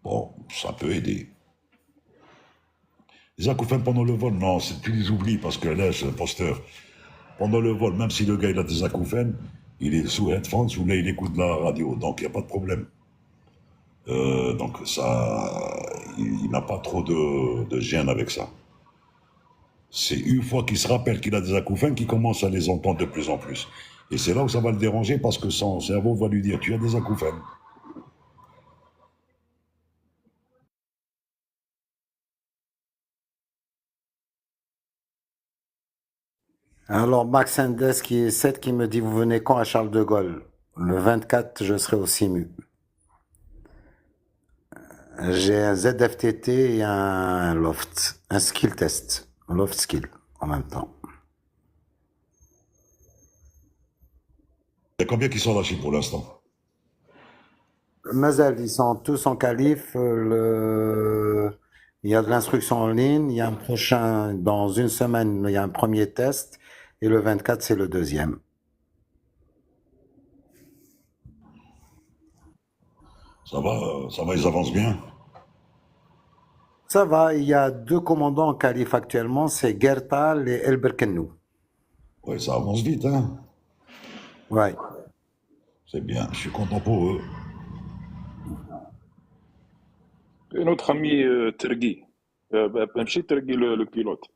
Bon, ça peut aider. Les acouphènes pendant le vol, non, tu les oublies parce que là, c'est imposteur. Pendant le vol, même si le gars il a des acouphènes, il est sous headphones ou là il écoute la radio, donc il n'y a pas de problème. Donc ça, il n'a pas trop de gêne avec ça. C'est une fois qu'il se rappelle qu'il a des acouphènes qu'il commence à les entendre de plus en plus. Et c'est là où ça va le déranger parce que son cerveau va lui dire tu as des acouphènes. Alors, Max Endes qui est 7 qui me dit vous venez quand à Charles de Gaulle? Le 24, je serai au CIMU. J'ai un ZFTT et un Loft, un skill test, un Loft skill en même temps. Il y a combien qui sont lâchés pour l'instant? Mazel, ils sont tous en qualif. Il y a de l'instruction en ligne. Il y a un prochain, dans une semaine, il y a un premier test. Et le 24, c'est le deuxième. Ça va, ils avancent bien. Ça va, il y a 2 commandants en qualif actuellement, c'est Gertal et El Berkenou. Oui, ça avance vite, hein. Ouais. C'est bien, je suis content pour eux. Et notre ami Tergui, Mchi Tergui le pilote,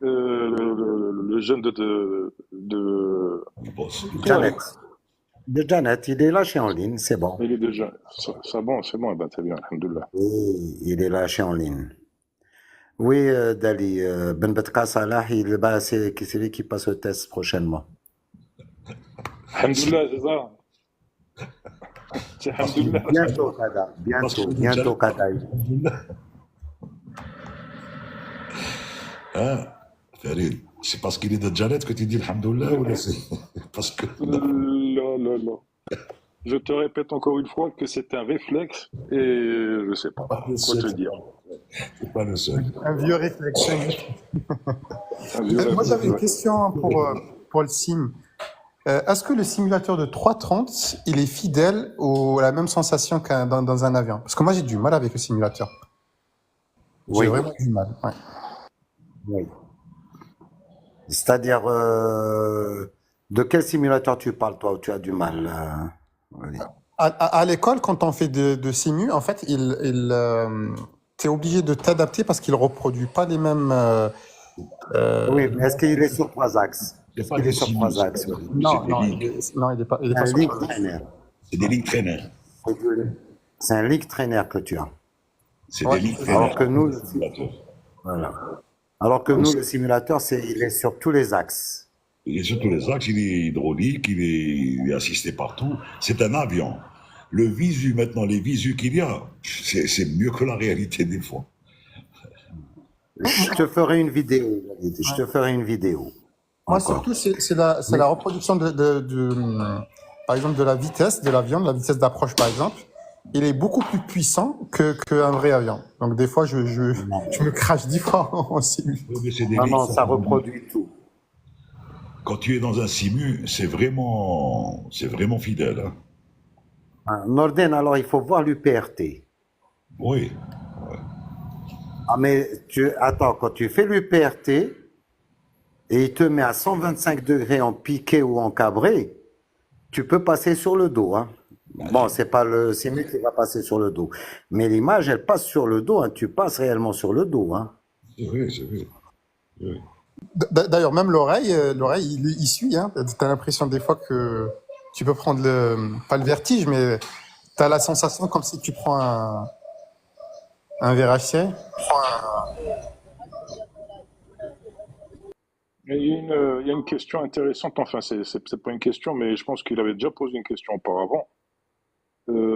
le jeune de Le boss. Janet. De Janet, il est lâché en ligne, c'est bon. il est déjà, c'est bon, eh ben, c'est bien, alhamdoulilah. Oui, il est lâché en ligne. Oui, Dali, Ben Betka Salah, c'est lui qui passe le test prochainement. Alhamdoulilah, c'est ça. C'est alhamdoulilah. Bientôt, Kada. Bientôt, Kada. Hein, Farid, c'est parce qu'il est de Janet que tu dis alhamdoulilah ou c'est parce que. Non. Je te répète encore une fois que c'est un réflexe et je sais pas quoi te dire. C'est pas le seul. Un vieux réflexe. Un vieux Moi, rêve, j'avais une ouais. question pour le sim. Est-ce que le simulateur de 330, il est fidèle à la même sensation dans un avion? Parce que moi, j'ai du mal avec le simulateur. J'ai Oui, vraiment du mal. Ouais. oui. C'est-à-dire, de quel simulateur tu parles, toi, où tu as du mal? Oui. À l'école, quand on fait de simu, en fait, t'es obligé de t'adapter parce qu'il reproduit pas les mêmes. Oui, mais est-ce qu'il est sur 3 axes? C'est Est-ce pas qu'il des est sur simus, 3 axes? Oui. Non, c'est des non, lignes. non, il est C'est pas un sur. link trainer. C'est des lignes traîneurs. C'est un link trainer que tu as. C'est Ouais, des lignes c'est ça. Alors traîneurs. que nous, Simulateur. voilà. Alors que nous, le simulateur, il est sur tous les axes. Il est sur tous les axes, il est hydraulique, il est assisté partout. C'est un avion. Le visu, maintenant, les visus qu'il y a, c'est mieux que la réalité des fois. Je te ferai une vidéo, Walid. Je te ferai une vidéo. Moi, Encore. surtout, c'est la reproduction par exemple, de la vitesse de l'avion, de la vitesse d'approche, par exemple. Il est beaucoup plus puissant qu'un vrai avion. Donc, des fois, je me crache 10 fois en simu. Oui, mais c'est des Non, lignes. non, ça reproduit tout. Quand tu es dans un simu, c'est vraiment fidèle. Hein. Norden, alors il faut voir l'UPRT. Oui. Ah, mais attends, quand tu fais l'UPRT et il te met à 125 degrés en piqué ou en cabré, tu peux passer sur le dos. Hein. Bon, c'est pas le simu qui va passer sur le dos. Mais l'image, elle passe sur le dos. Hein. Tu passes réellement sur le dos. Hein. C'est vrai, c'est vrai. Oui. D'ailleurs, même l'oreille, il suit. Hein. T'as l'impression des fois que tu peux prendre pas le vertige, mais t'as la sensation comme si tu prends un VRHC. Il y a une question intéressante, enfin, c'est pas une question, mais je pense qu'il avait déjà posé une question auparavant.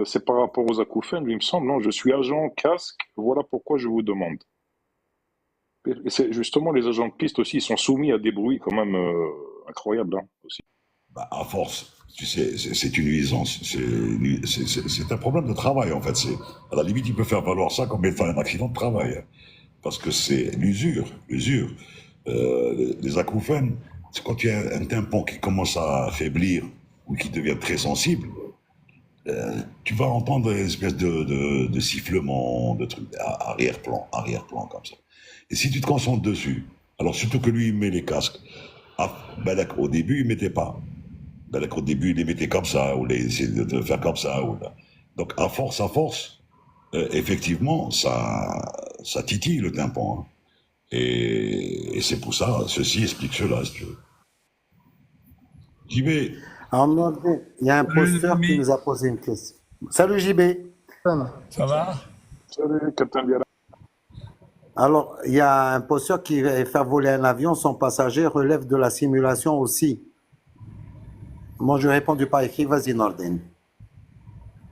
C'est par rapport aux acouphènes, il me semble, non, je suis agent casque, voilà pourquoi je vous demande. Et c'est justement les agents de piste aussi, ils sont soumis à des bruits quand même incroyables hein, aussi. Bah, à force, tu sais, c'est une nuisance. C'est un problème de travail, en fait. À la limite, il peut faire valoir ça comme étant un accident de travail. Hein. Parce que c'est l'usure. Les acouphènes, c'est quand tu as un tympan qui commence à faiblir ou qui devient très sensible, tu vas entendre une espèce de sifflement, de trucs, arrière-plan, comme ça. Et si tu te concentres dessus, alors surtout que lui, il met les casques. Ben d'accord, au début, il ne mettait pas. Ben d'accord, au début, il les mettait comme ça, ou il essayait de faire comme ça. Donc, à force, effectivement, ça titille le tympan. Hein. Et c'est pour ça, ceci explique cela, si tu veux. JB, Alors, Norden, il y a un posteur qui nous a posé une question. Salut JB. Ça va? Salut, Captain Biala. Alors, il y a un posteur qui va faire voler un avion, son passager relève de la simulation aussi. Moi, je réponds par écrit, vas-y Norden.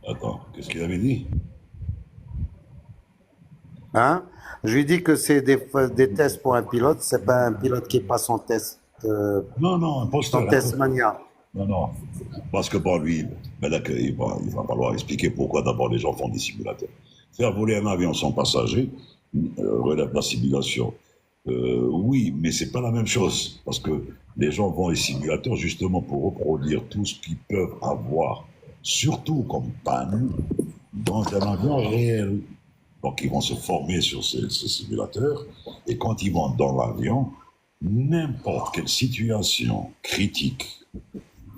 attends, qu'est-ce qu'il avait dit? Hein? Je lui dis que c'est des tests pour un pilote, c'est pas un pilote qui passe son test, Non, un posteur. son test mania. Non. Parce que bon, lui, ben là, il va falloir expliquer pourquoi d'abord les gens font des simulateurs. Faire voler un avion sans passager relève de la simulation. Oui, mais c'est pas la même chose. Parce que les gens vont les simulateurs justement pour reproduire tout ce qu'ils peuvent avoir, surtout comme panne, dans un avion réel. Donc ils vont se former sur ces simulateurs, et quand ils vont dans l'avion, n'importe quelle situation critique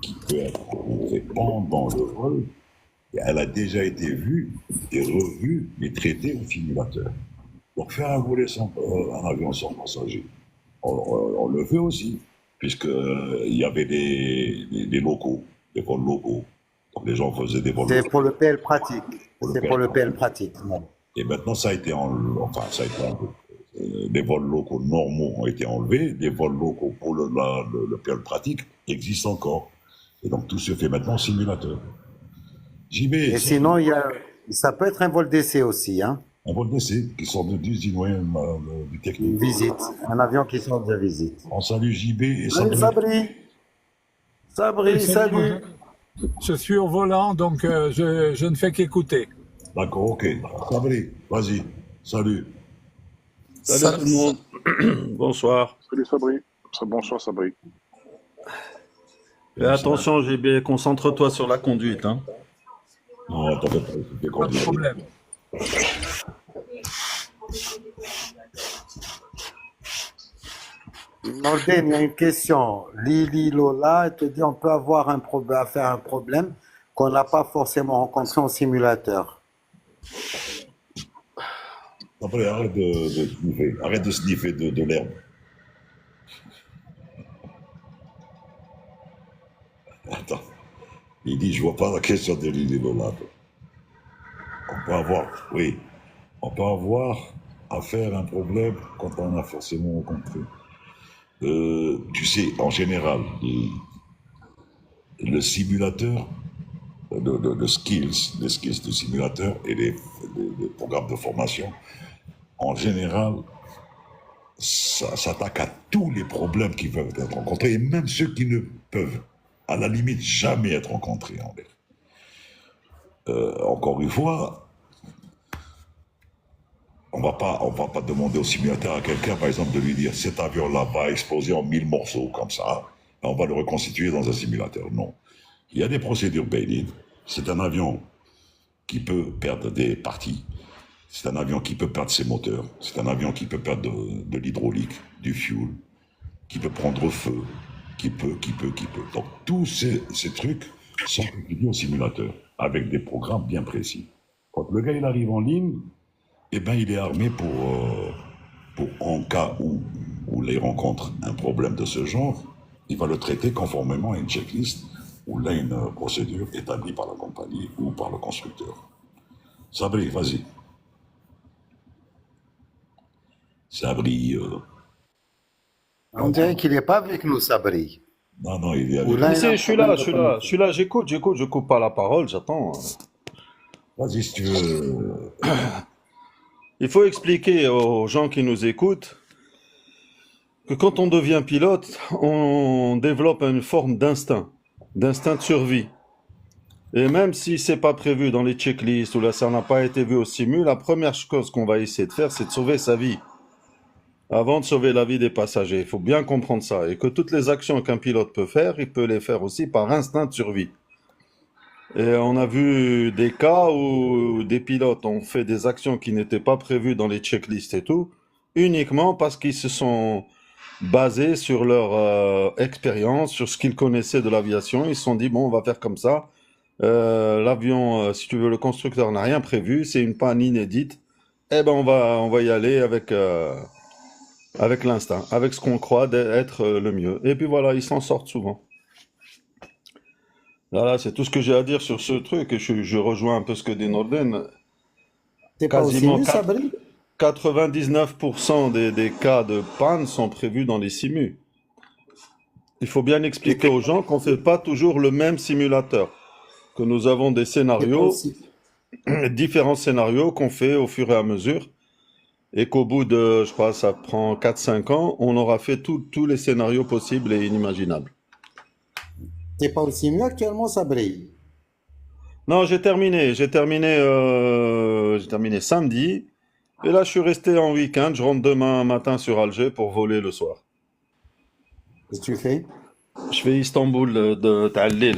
qui peut être trouvée pendant le vol, elle a déjà été vue et revue et traitée au simulateur. Donc faire voler un avion sans passager, on le fait aussi, puisqu'il y avait des locaux, des vols locaux. Donc les gens faisaient des vols C'est locaux. pour le PL pratique. C'est pour le PL pratique. Non. Et maintenant, ça a été enlevé. Les vols locaux normaux ont été enlevés. Les vols locaux pour le pilote pratique existent encore. Et donc, tout se fait maintenant en simulateur. JB, Et sinon, ça peut être un vol d'essai aussi. Hein. un vol d'essai qui sort d'usine du Une technique. visite. Un avion qui sort de visite. On salue JB et Salut Sabri. Sabri, salut. Je suis au volant, donc je ne fais qu'écouter. D'accord, ok. Sabri, vas-y. Salut. Salut tout le monde. Bonsoir. Salut Sabri. Bonsoir Sabri. Et attention, JB, concentre-toi sur la conduite. Hein. Non, t'en fais pas, c'est Pas de problème. Norden, il y a une question. Lili Lola, elle te dit on peut avoir faire un problème qu'on n'a pas forcément rencontré en simulateur. Après, arrête de sniffer. Arrête de sniffer de l'herbe. Attends. Il dit, je vois pas la question de Lili Lola. On peut avoir à faire un problème quand on a forcément rencontré. Tu sais, en général, le simulateur, les skills du simulateur et les programmes de formation, en général, ça s'attaque à tous les problèmes qui peuvent être rencontrés, et même ceux qui ne peuvent, à la limite, jamais être rencontrés en l'air. Encore une fois, on va pas demander au simulateur à quelqu'un, par exemple, de lui dire cet avion-là va exploser en 1000 morceaux comme ça, et on va le reconstituer dans un simulateur. Non. Il y a des procédures bail-in. C'est un avion qui peut perdre des parties. C'est un avion qui peut perdre ses moteurs. C'est un avion qui peut perdre de l'hydraulique, du fuel, qui peut prendre feu, qui peut. Donc tous ces trucs sont étudiés au simulateur, avec des programmes bien précis. Quand le gars il arrive en ligne, eh ben, il est armé pour en cas où il rencontre un problème de ce genre, il va le traiter conformément à une checklist ou là une procédure établie par la compagnie ou par le constructeur. Sabri, vas-y. Sabri. On dirait qu'il n'est pas avec nous, Sabri. Non, il est avec Ou nous. là, Mais il a si, un je suis problème là, de je suis là, connexion. je suis là, j'écoute, je coupe pas la parole, j'attends. Vas-y, si tu veux. Il faut expliquer aux gens qui nous écoutent que quand on devient pilote, on développe une forme d'instinct de survie. Et même si c'est pas prévu dans les checklists ou là ça n'a pas été vu au simu, la première chose qu'on va essayer de faire, c'est de sauver sa vie. Avant de sauver la vie des passagers. Il faut bien comprendre ça. Et que toutes les actions qu'un pilote peut faire, il peut les faire aussi par instinct de survie. Et on a vu des cas où des pilotes ont fait des actions qui n'étaient pas prévues dans les checklists et tout, uniquement parce qu'ils se sont basés sur leur expérience, sur ce qu'ils connaissaient de l'aviation. Ils se sont dit, bon, on va faire comme ça. L'avion, si tu veux, le constructeur n'a rien prévu, c'est une panne inédite. Eh ben, on va y aller avec l'instinct, avec ce qu'on croit d'être le mieux. Et puis voilà, ils s'en sortent souvent. Voilà, c'est tout ce que j'ai à dire sur ce truc. Et je rejoins un peu ce que dit Norden. T'es pas aussi Quasiment nu, Sabri? 99% des cas de panne sont prévus dans les simus. Il faut bien expliquer aux gens qu'on ne fait pas toujours le même simulateur, que nous avons des T'es pas scénarios, aussi... différents scénarios qu'on fait au fur et à mesure, et qu'au bout de, je crois, ça prend 4-5 ans, on aura fait tous les scénarios possibles et inimaginables. T'es pas aussi mieux actuellement, Sabri? Non, j'ai terminé samedi, et là je suis resté en week-end, je rentre demain matin sur Alger pour voler le soir. Qu'est-ce que tu fais? Je fais Istanbul de Ta'allil,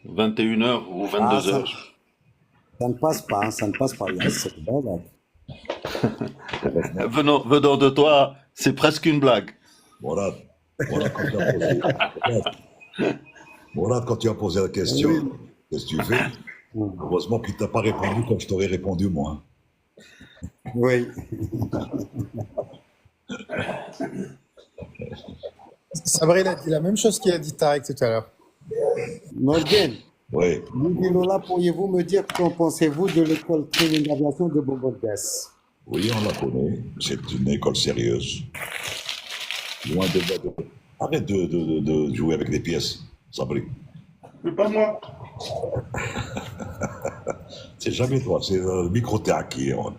21h ou Ah, 22h. ça ne passe pas, hein, ça ne passe pas. Là, c'est bon, là. Venant de toi, c'est presque une blague. Voilà quand tu as posé la question, qu'est-ce que tu fais? Heureusement qu'il ne t'a pas répondu comme je t'aurais répondu moi. Oui. Sabrina a dit la même chose qu'il a dit Tarek tout à l'heure. Norden, Oui. Lili Lola, pourriez-vous me dire qu'en pensez-vous de l'école training d'aviation de Bobo-Gas? Oui, on la connaît. C'est une école sérieuse. Loin de... Arrête de jouer avec des pièces, Sabri. Mais pas moi. C'est jamais toi, c'est le micro-théâtre qui est on.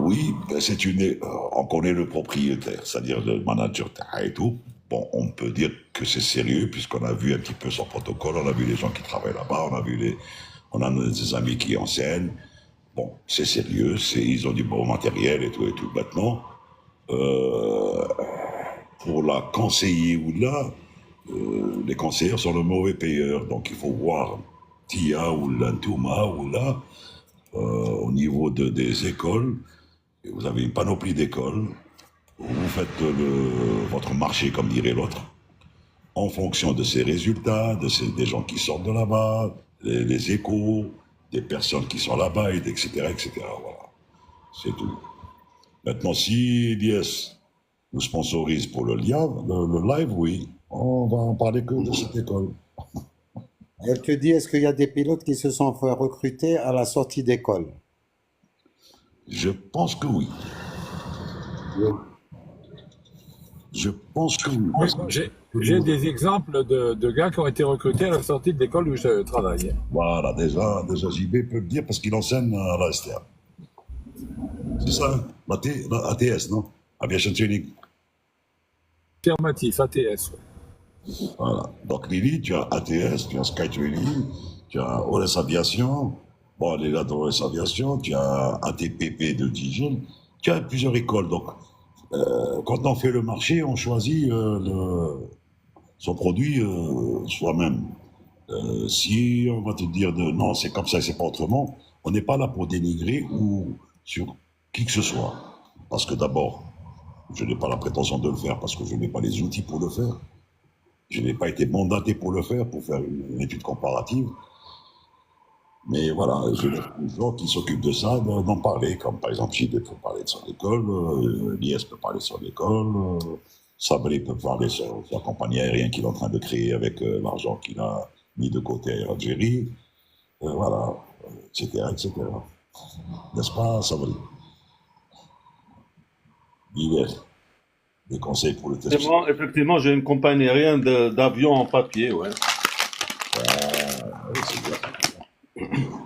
Oui, c'est on connaît le propriétaire, c'est-à-dire le manager et tout. Bon, on peut dire que c'est sérieux puisqu'on a vu un petit peu son protocole, on a vu les gens qui travaillent là-bas, On a des amis qui enseignent. Bon, c'est sérieux, ils ont du bon matériel et tout et tout. Maintenant, pour la conseiller ou là, les conseillers sont le mauvais payeur. Donc il faut voir TIA ou l'Antouma ou là, au niveau des écoles. Vous avez une panoplie d'écoles. Vous faites votre marché, comme dirait l'autre, en fonction de ces résultats, des gens qui sortent de là-bas, les échos, des personnes qui sont là-bas, etc., etc. Voilà, c'est tout. Maintenant, si l'IS nous sponsorise pour le live, oui, on va en parler que de cette école. Elle te dit, est-ce qu'il y a des pilotes qui se sont fait recruter à la sortie d'école? Je pense que oui. Je pense que oui. Oui, j'ai des exemples de gars qui ont été recrutés à la sortie de l'école où je travaille. Voilà, déjà JB peut le dire parce qu'il enseigne à la STR. C'est ça, la ATS, non? Aviation Training. Affirmatif, ATS. Voilà. Donc Lily, tu as ATS, tu as Sky Training, tu as OS Aviation, bon, les gars d'OS Aviation, tu as ATPP de Dijon, tu as plusieurs écoles. Donc, quand on fait le marché, on choisit son produit soi-même. Si on va te dire non, c'est comme ça et c'est pas autrement, on n'est pas là pour dénigrer ou sur qui que ce soit. Parce que d'abord, je n'ai pas la prétention de le faire parce que je n'ai pas les outils pour le faire. Je n'ai pas été mandaté pour le faire, pour faire une étude comparative. Mais voilà, je laisse les gens qui s'occupent de ça d'en parler, comme par exemple JB peut parler de son école, l'IS peut parler de son école, Sabré peut parler sur sa compagnie aérienne qu'il est en train de créer avec l'argent qu'il a mis de côté à Algérie, voilà, etc., etc. N'est-ce pas, Sabré? l'IS, des conseils pour le test. Effectivement, j'ai une compagnie aérienne d'avions en papier, ouais. Oui, c'est bien.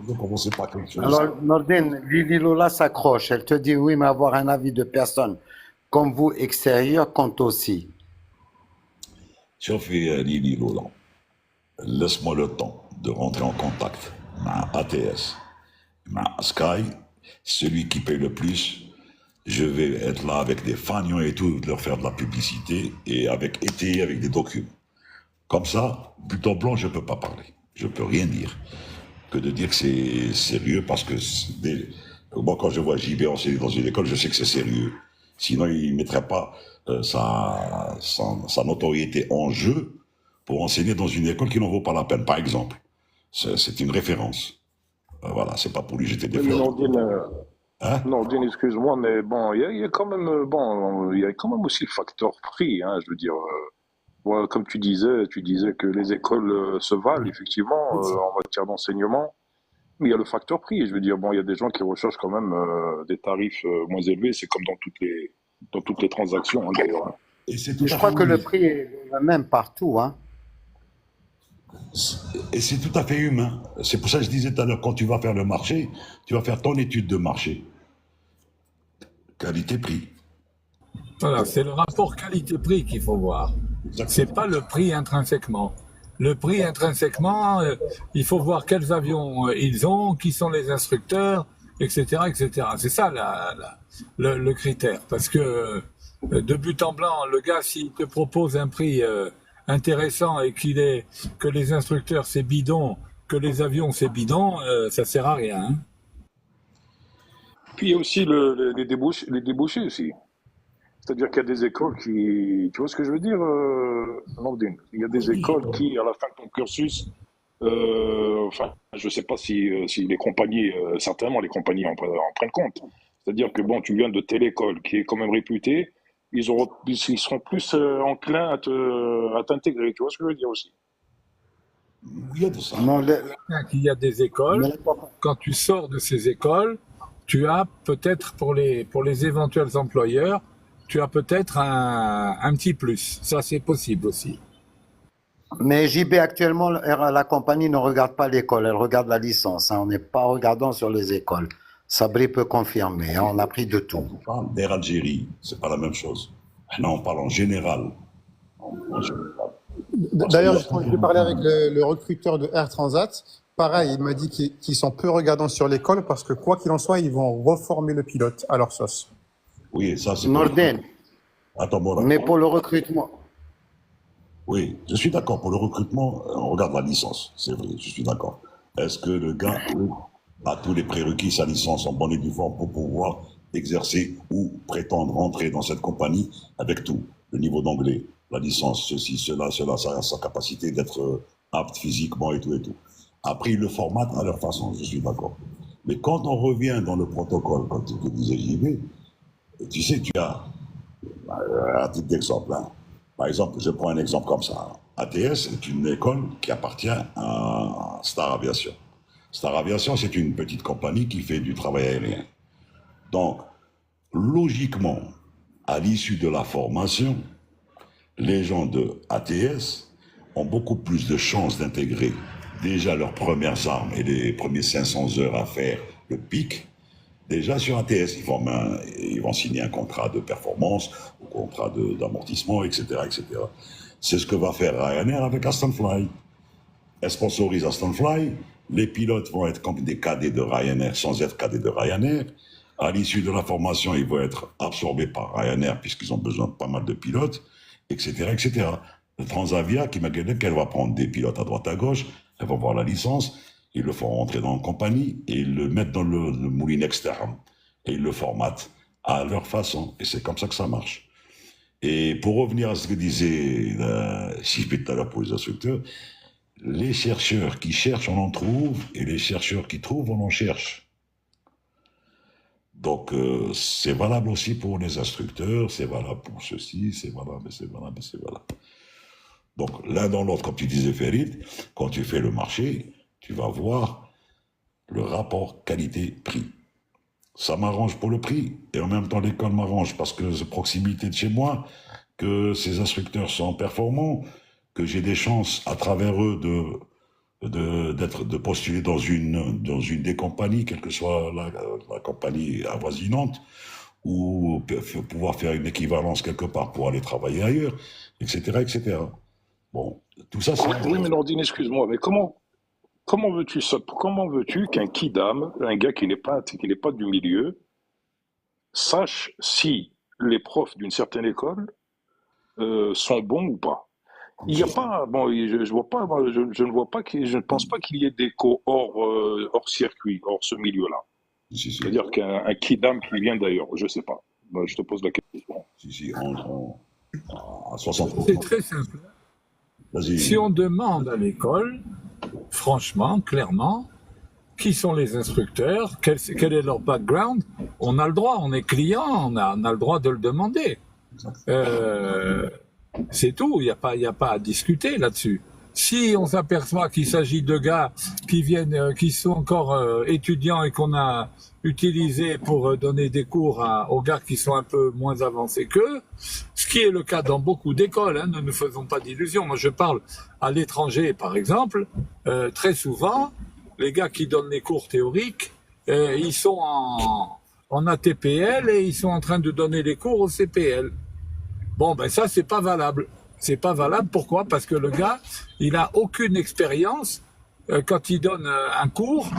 Ne commencez pas quelque chose. Alors, Nordine, Lili Lola s'accroche. Elle te dit oui, mais avoir un avis de personne comme vous, extérieur, compte aussi. Chauffez Lili Lola. Laisse-moi le temps de rentrer en contact avec ATS, avec Sky, celui qui paye le plus. Je vais être là avec des fagnons et tout, leur faire de la publicité et avec étayer avec des documents. Comme ça, but en blanc, je ne peux pas parler. Je ne peux rien dire. Que de dire que c'est sérieux parce que moi, quand je vois JB enseigner dans une école, je sais que c'est sérieux. Sinon, il ne mettrait pas sa notoriété en jeu pour enseigner dans une école qui n'en vaut pas la peine. Par exemple, c'est une référence. Voilà, c'est pas pour lui jeter des fleurs. Nordine, excuse-moi, mais bon, il y a quand même, il y a quand même aussi le facteur prix, hein, je veux dire. Voilà, comme tu disais que les écoles se valent effectivement en matière d'enseignement, mais il y a le facteur prix. Je veux dire, bon, il y a des gens qui recherchent quand même des tarifs moins élevés. C'est comme dans toutes les transactions, hein, d'ailleurs. Je crois que le prix est le même partout, hein. Et c'est tout à fait humain. C'est pour ça que je disais tout à l'heure, quand tu vas faire le marché, tu vas faire ton étude de marché. Qualité-prix. Voilà, c'est le rapport qualité-prix qu'il faut voir. C'est pas le prix intrinsèquement. Le prix intrinsèquement, il faut voir quels avions ils ont, qui sont les instructeurs, etc., etc. C'est ça le critère. Parce que de but en blanc, le gars, s'il te propose un prix intéressant et que les instructeurs c'est bidon, que les avions c'est bidon, ça sert à rien. Hein. Puis il y a aussi les débouchés aussi. C'est-à-dire qu'il y a des écoles qui... Tu vois ce que je veux dire, Nordine? Il y a des écoles qui, à la fin de ton cursus, enfin, je ne sais pas si les compagnies, certainement les compagnies en prennent compte. C'est-à-dire que, bon, tu viens de telle école qui est quand même réputée, ils seront plus enclins à t'intégrer. Tu vois ce que je veux dire aussi? Il y a de ça. Il y a des écoles, quand tu sors de ces écoles, tu as peut-être pour les éventuels employeurs, tu as peut-être un petit plus. Ça, c'est possible aussi. Mais JB, actuellement, la compagnie ne regarde pas l'école, elle regarde la licence. Hein. On n'est pas regardant sur les écoles. Sabri peut confirmer, hein. On a pris de tout. On parle d'Air Algérie, c'est pas la même chose. Là, on parle en général. D'ailleurs, j'ai parlé avec le recruteur de Air Transat. pareil, il m'a dit qu'ils sont peu regardants sur l'école parce que quoi qu'il en soit, ils vont reformer le pilote à leur sauce. Oui, ça c'est pour Norden, Attends, moi, mais pour le recrutement, oui, je suis d'accord. Pour le recrutement, on regarde la licence. C'est vrai, je suis d'accord. Est-ce que le gars a tous les prérequis, sa licence en bonne et due forme pour pouvoir exercer ou prétendre rentrer dans cette compagnie avec tout? Le niveau d'anglais, la licence, ceci, cela, sa capacité d'être apte physiquement et tout et tout. Après, ils le formatent à leur façon, je suis d'accord. Mais quand on revient dans le protocole, comme tu te disais, JB, tu sais, tu as, à titre d'exemple, hein, par exemple, je prends un exemple comme ça. ATS est une école qui appartient à Star Aviation. Star Aviation, c'est une petite compagnie qui fait du travail aérien. Donc, logiquement, à l'issue de la formation, les gens de ATS ont beaucoup plus de chances d'intégrer déjà leurs premières armes et les premiers 500 heures à faire le pic. Déjà sur ATS, ils vont signer un contrat de performance, un contrat d'amortissement, etc., etc. C'est ce que va faire Ryanair avec Aston Fly. Elle sponsorise Aston Fly, les pilotes vont être comme des cadets de Ryanair sans être cadets de Ryanair. À l'issue de la formation, ils vont être absorbés par Ryanair puisqu'ils ont besoin de pas mal de pilotes, etc., etc. Le Transavia qui m'a dit qu'elle va prendre des pilotes à droite à gauche, elle va voir la licence, ils le font rentrer dans la compagnie et ils le mettent dans le moulin externe et ils le formatent à leur façon. Et c'est comme ça que ça marche. Et pour revenir à ce que disait Sylvie tout à l'heure pour les instructeurs, les chercheurs qui cherchent, on en trouve, et les chercheurs qui trouvent, on en cherche. Donc, c'est valable aussi pour les instructeurs, c'est valable pour ceci, c'est valable, c'est valable, c'est valable. Donc, l'un dans l'autre, comme tu disais, Ferid, quand tu fais le marché, tu vas voir le rapport qualité-prix. Ça m'arrange pour le prix, et en même temps, l'école m'arrange parce que c'est proximité de chez moi, que ces instructeurs sont performants, que j'ai des chances à travers eux de postuler dans une des compagnies, quelle que soit la compagnie avoisinante, ou pouvoir faire une équivalence quelque part pour aller travailler ailleurs, etc., etc. Bon, tout ça, c'est... Oui, mais Nordine, excuse-moi, mais comment veux-tu ça? Comment veux-tu qu'un kidam, un gars qui n'est pas du milieu, sache si les profs d'une certaine école sont bons ou pas? Il n'y a pas, bon, je vois pas, moi, je ne vois pas, je ne pense pas qu'il y ait des co hors circuit, hors ce milieu-là. Si, si, C'est-à-dire qu'un kidam qui vient d'ailleurs, je sais pas. Moi, je te pose la question. si, à 60%. C'est très simple. Vas-y. Si on demande à l'école, franchement, clairement, qui sont les instructeurs, quel est leur background, on a le droit, on est client, on a le droit de le demander. C'est tout, il n'y a pas à discuter là-dessus. Si on s'aperçoit qu'il s'agit de gars qui viennent, qui sont encore étudiants et qu'on a utilisé pour donner des cours aux gars qui sont un peu moins avancés qu'eux, ce qui est le cas dans beaucoup d'écoles, hein, ne nous faisons pas d'illusions. Moi, je parle à l'étranger, par exemple, très souvent, les gars qui donnent les cours théoriques, ils sont en ATPL et ils sont en train de donner les cours au CPL. Bon, ben ça, c'est pas valable. C'est pas valable. Pourquoi? Parce que le gars, il a aucune expérience quand il donne un cours.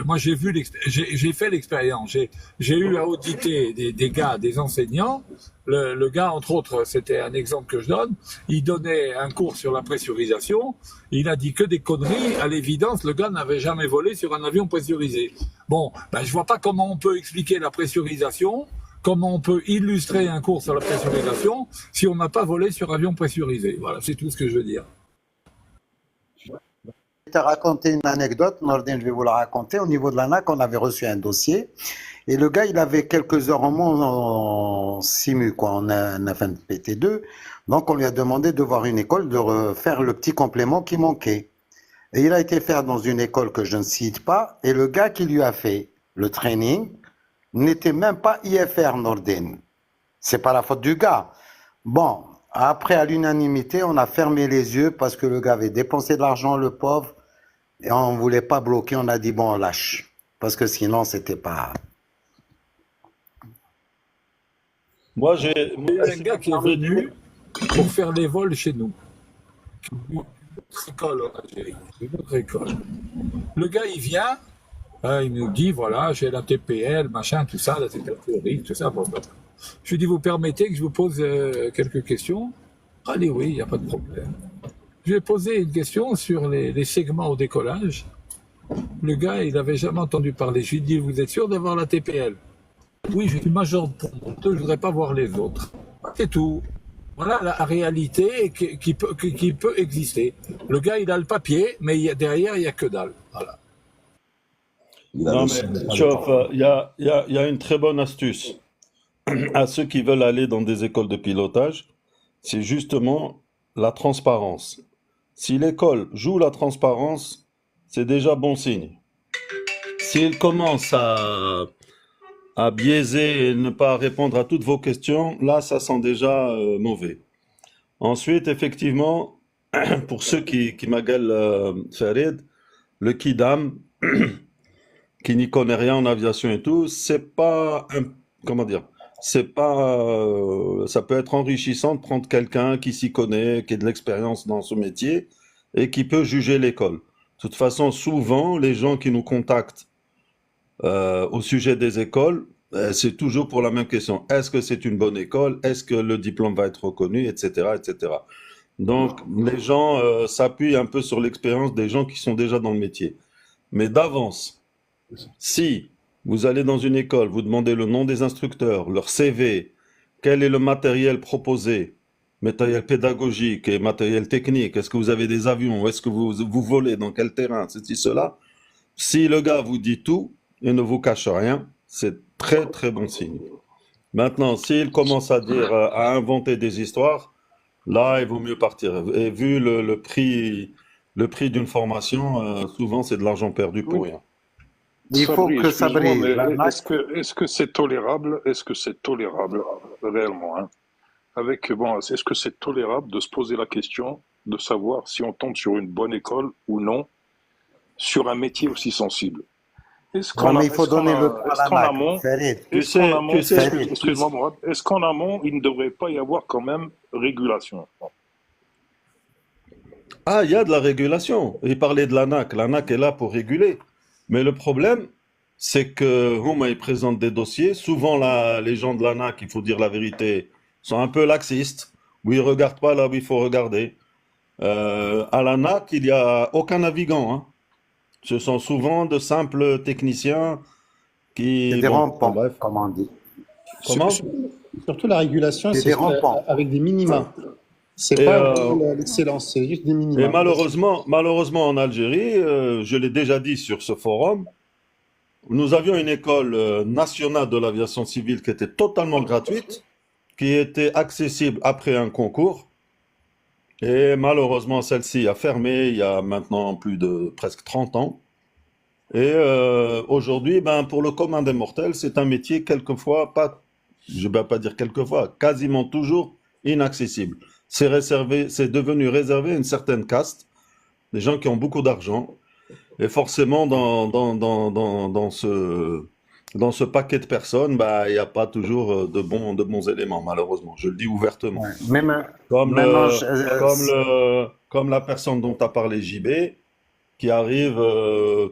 Moi, j'ai fait l'expérience. J'ai eu à auditer des gars, des enseignants. Le gars, entre autres, c'était un exemple que je donne. Il donnait un cours sur la pressurisation. Il a dit que des conneries. À l'évidence, le gars n'avait jamais volé sur un avion pressurisé. Bon, ben, je vois pas comment on peut expliquer la pressurisation. Comment on peut illustrer un cours sur la pressurisation si on n'a pas volé sur avion pressurisé? Voilà, c'est tout ce que je veux dire. Je vais te raconter une anecdote, Nordine, je vais vous la raconter. Au niveau de l'ANAC, on avait reçu un dossier et le gars, il avait quelques heures en moins en simu, quoi, en FNPT2. Donc, on lui a demandé de voir une école, de refaire le petit complément qui manquait. Et il a été faire dans une école que je ne cite pas et le gars qui lui a fait le training n'était même pas IFR, Nordine. C'est pas la faute du gars. Bon, après, à l'unanimité, on a fermé les yeux parce que le gars avait dépensé de l'argent, le pauvre, et on voulait pas bloquer. On a dit, bon, on lâche. Parce que sinon, c'était pas... Moi, j'ai Il y a un gars qui est venu pour faire les vols chez nous. école en Algérie, une autre école. Le gars, il vient, il nous dit, voilà, j'ai la TPL, machin, tout ça, la température, tout ça. Bon, bon. Je lui dis, vous permettez que je vous pose quelques questions? Allez, oui, il n'y a pas de problème. Je lui ai posé une question sur les segments au décollage. Le gars, il n'avait jamais entendu parler. Je lui ai dit, vous êtes sûr d'avoir la TPL? Oui, je suis major pour mon je ne voudrais pas voir les autres. C'est tout. Voilà la réalité qui peut exister. Le gars, il a le papier, mais derrière, il n'y a que dalle. Voilà. Non, mais Chof, il y a une très bonne astuce à ceux qui veulent aller dans des écoles de pilotage, c'est justement la transparence. Si l'école joue la transparence, c'est déjà bon signe. S'il commence à biaiser et ne pas répondre à toutes vos questions, là, ça sent déjà mauvais. Ensuite, effectivement, pour ceux qui m'agueulent Farid, le Kidam, qui n'y connaît rien en aviation et tout, c'est pas comment dire, c'est pas ça peut être enrichissant de prendre quelqu'un qui s'y connaît, qui a de l'expérience dans ce métier et qui peut juger l'école. De toute façon, souvent, les gens qui nous contactent au sujet des écoles, c'est toujours pour la même question. Est-ce que c'est une bonne école? Est-ce que le diplôme va être reconnu, etc., etc. Donc, les gens s'appuient un peu sur l'expérience des gens qui sont déjà dans le métier. Mais d'avance, si vous allez dans une école, vous demandez le nom des instructeurs, leur CV, quel est le matériel proposé, matériel pédagogique et matériel technique, est-ce que vous avez des avions, est-ce que vous volez, dans quel terrain, ceci, cela. Si le gars vous dit tout et ne vous cache rien, c'est très très bon signe. Maintenant, s'il commence à dire, à inventer des histoires, là, il vaut mieux partir. Et vu le prix d'une formation, souvent c'est de l'argent perdu pour rien. Il faut Sabri, que excuse-moi, Sabri, mais la NAC, est-ce que c'est tolérable? Est-ce que c'est tolérable réellement, hein? Est-ce que c'est tolérable de se poser la question de savoir si on tombe sur une bonne école ou non sur un métier aussi sensible? Est-ce non, qu'en mais a- il faut est-ce qu'en donner le a- droit à est-ce la qu'en NAC. amont, Farid, est-ce qu'en amont, Farid, excuse-moi, Mourad, est-ce qu'en amont, il ne devrait pas y avoir quand même régulation? Ah, il y a de la régulation. Il parlait de l'ANAC. L'ANAC est là pour réguler. Mais le problème, c'est que Houma, ils présentent des dossiers. Souvent, les gens de l'ANAC, il faut dire la vérité, sont un peu laxistes, où ils ne regardent pas là où il faut regarder. À l'ANAC, il n'y a aucun navigant, hein. Ce sont souvent de simples techniciens c'est qui... des Bon, rampants, bref. comme on dit. Comment? Surtout la régulation, C'est c'est des rampants. avec des minima. C'est Et, pas l'excellence, c'est juste des et minima. malheureusement en Algérie, je l'ai déjà dit sur ce forum, nous avions une école nationale de l'aviation civile qui était totalement gratuite, qui était accessible après un concours. Et malheureusement, celle-ci a fermé il y a maintenant plus de presque 30 ans. Et aujourd'hui, ben, pour le commun des mortels, c'est un métier quelquefois, je ne vais pas dire quelquefois, quasiment toujours inaccessible. C'est devenu réservé à une certaine caste, des gens qui ont beaucoup d'argent. Et forcément, dans ce paquet de personnes, bah, il n'y a pas toujours de bons éléments, malheureusement. Je le dis ouvertement. Ouais. Même, Comme maintenant, comme la personne dont tu as parlé, JB, qui arrive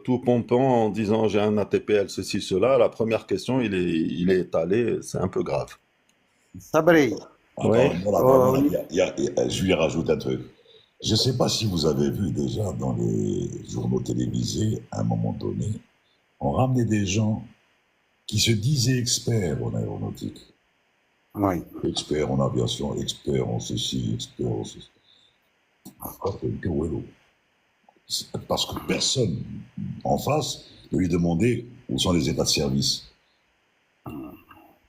tout pompant en disant j'ai un ATPL, ceci, cela. La première question, il est étalé, c'est un peu grave. Sabri, Oui. Voilà, je lui rajoute un truc. Je ne sais pas si vous avez vu déjà dans les journaux télévisés, à un moment donné, on ramenait des gens qui se disaient experts en aéronautique, oui. experts en aviation, experts en ceci, experts en ceci. Parce que personne en face ne lui demandait où sont les états de service.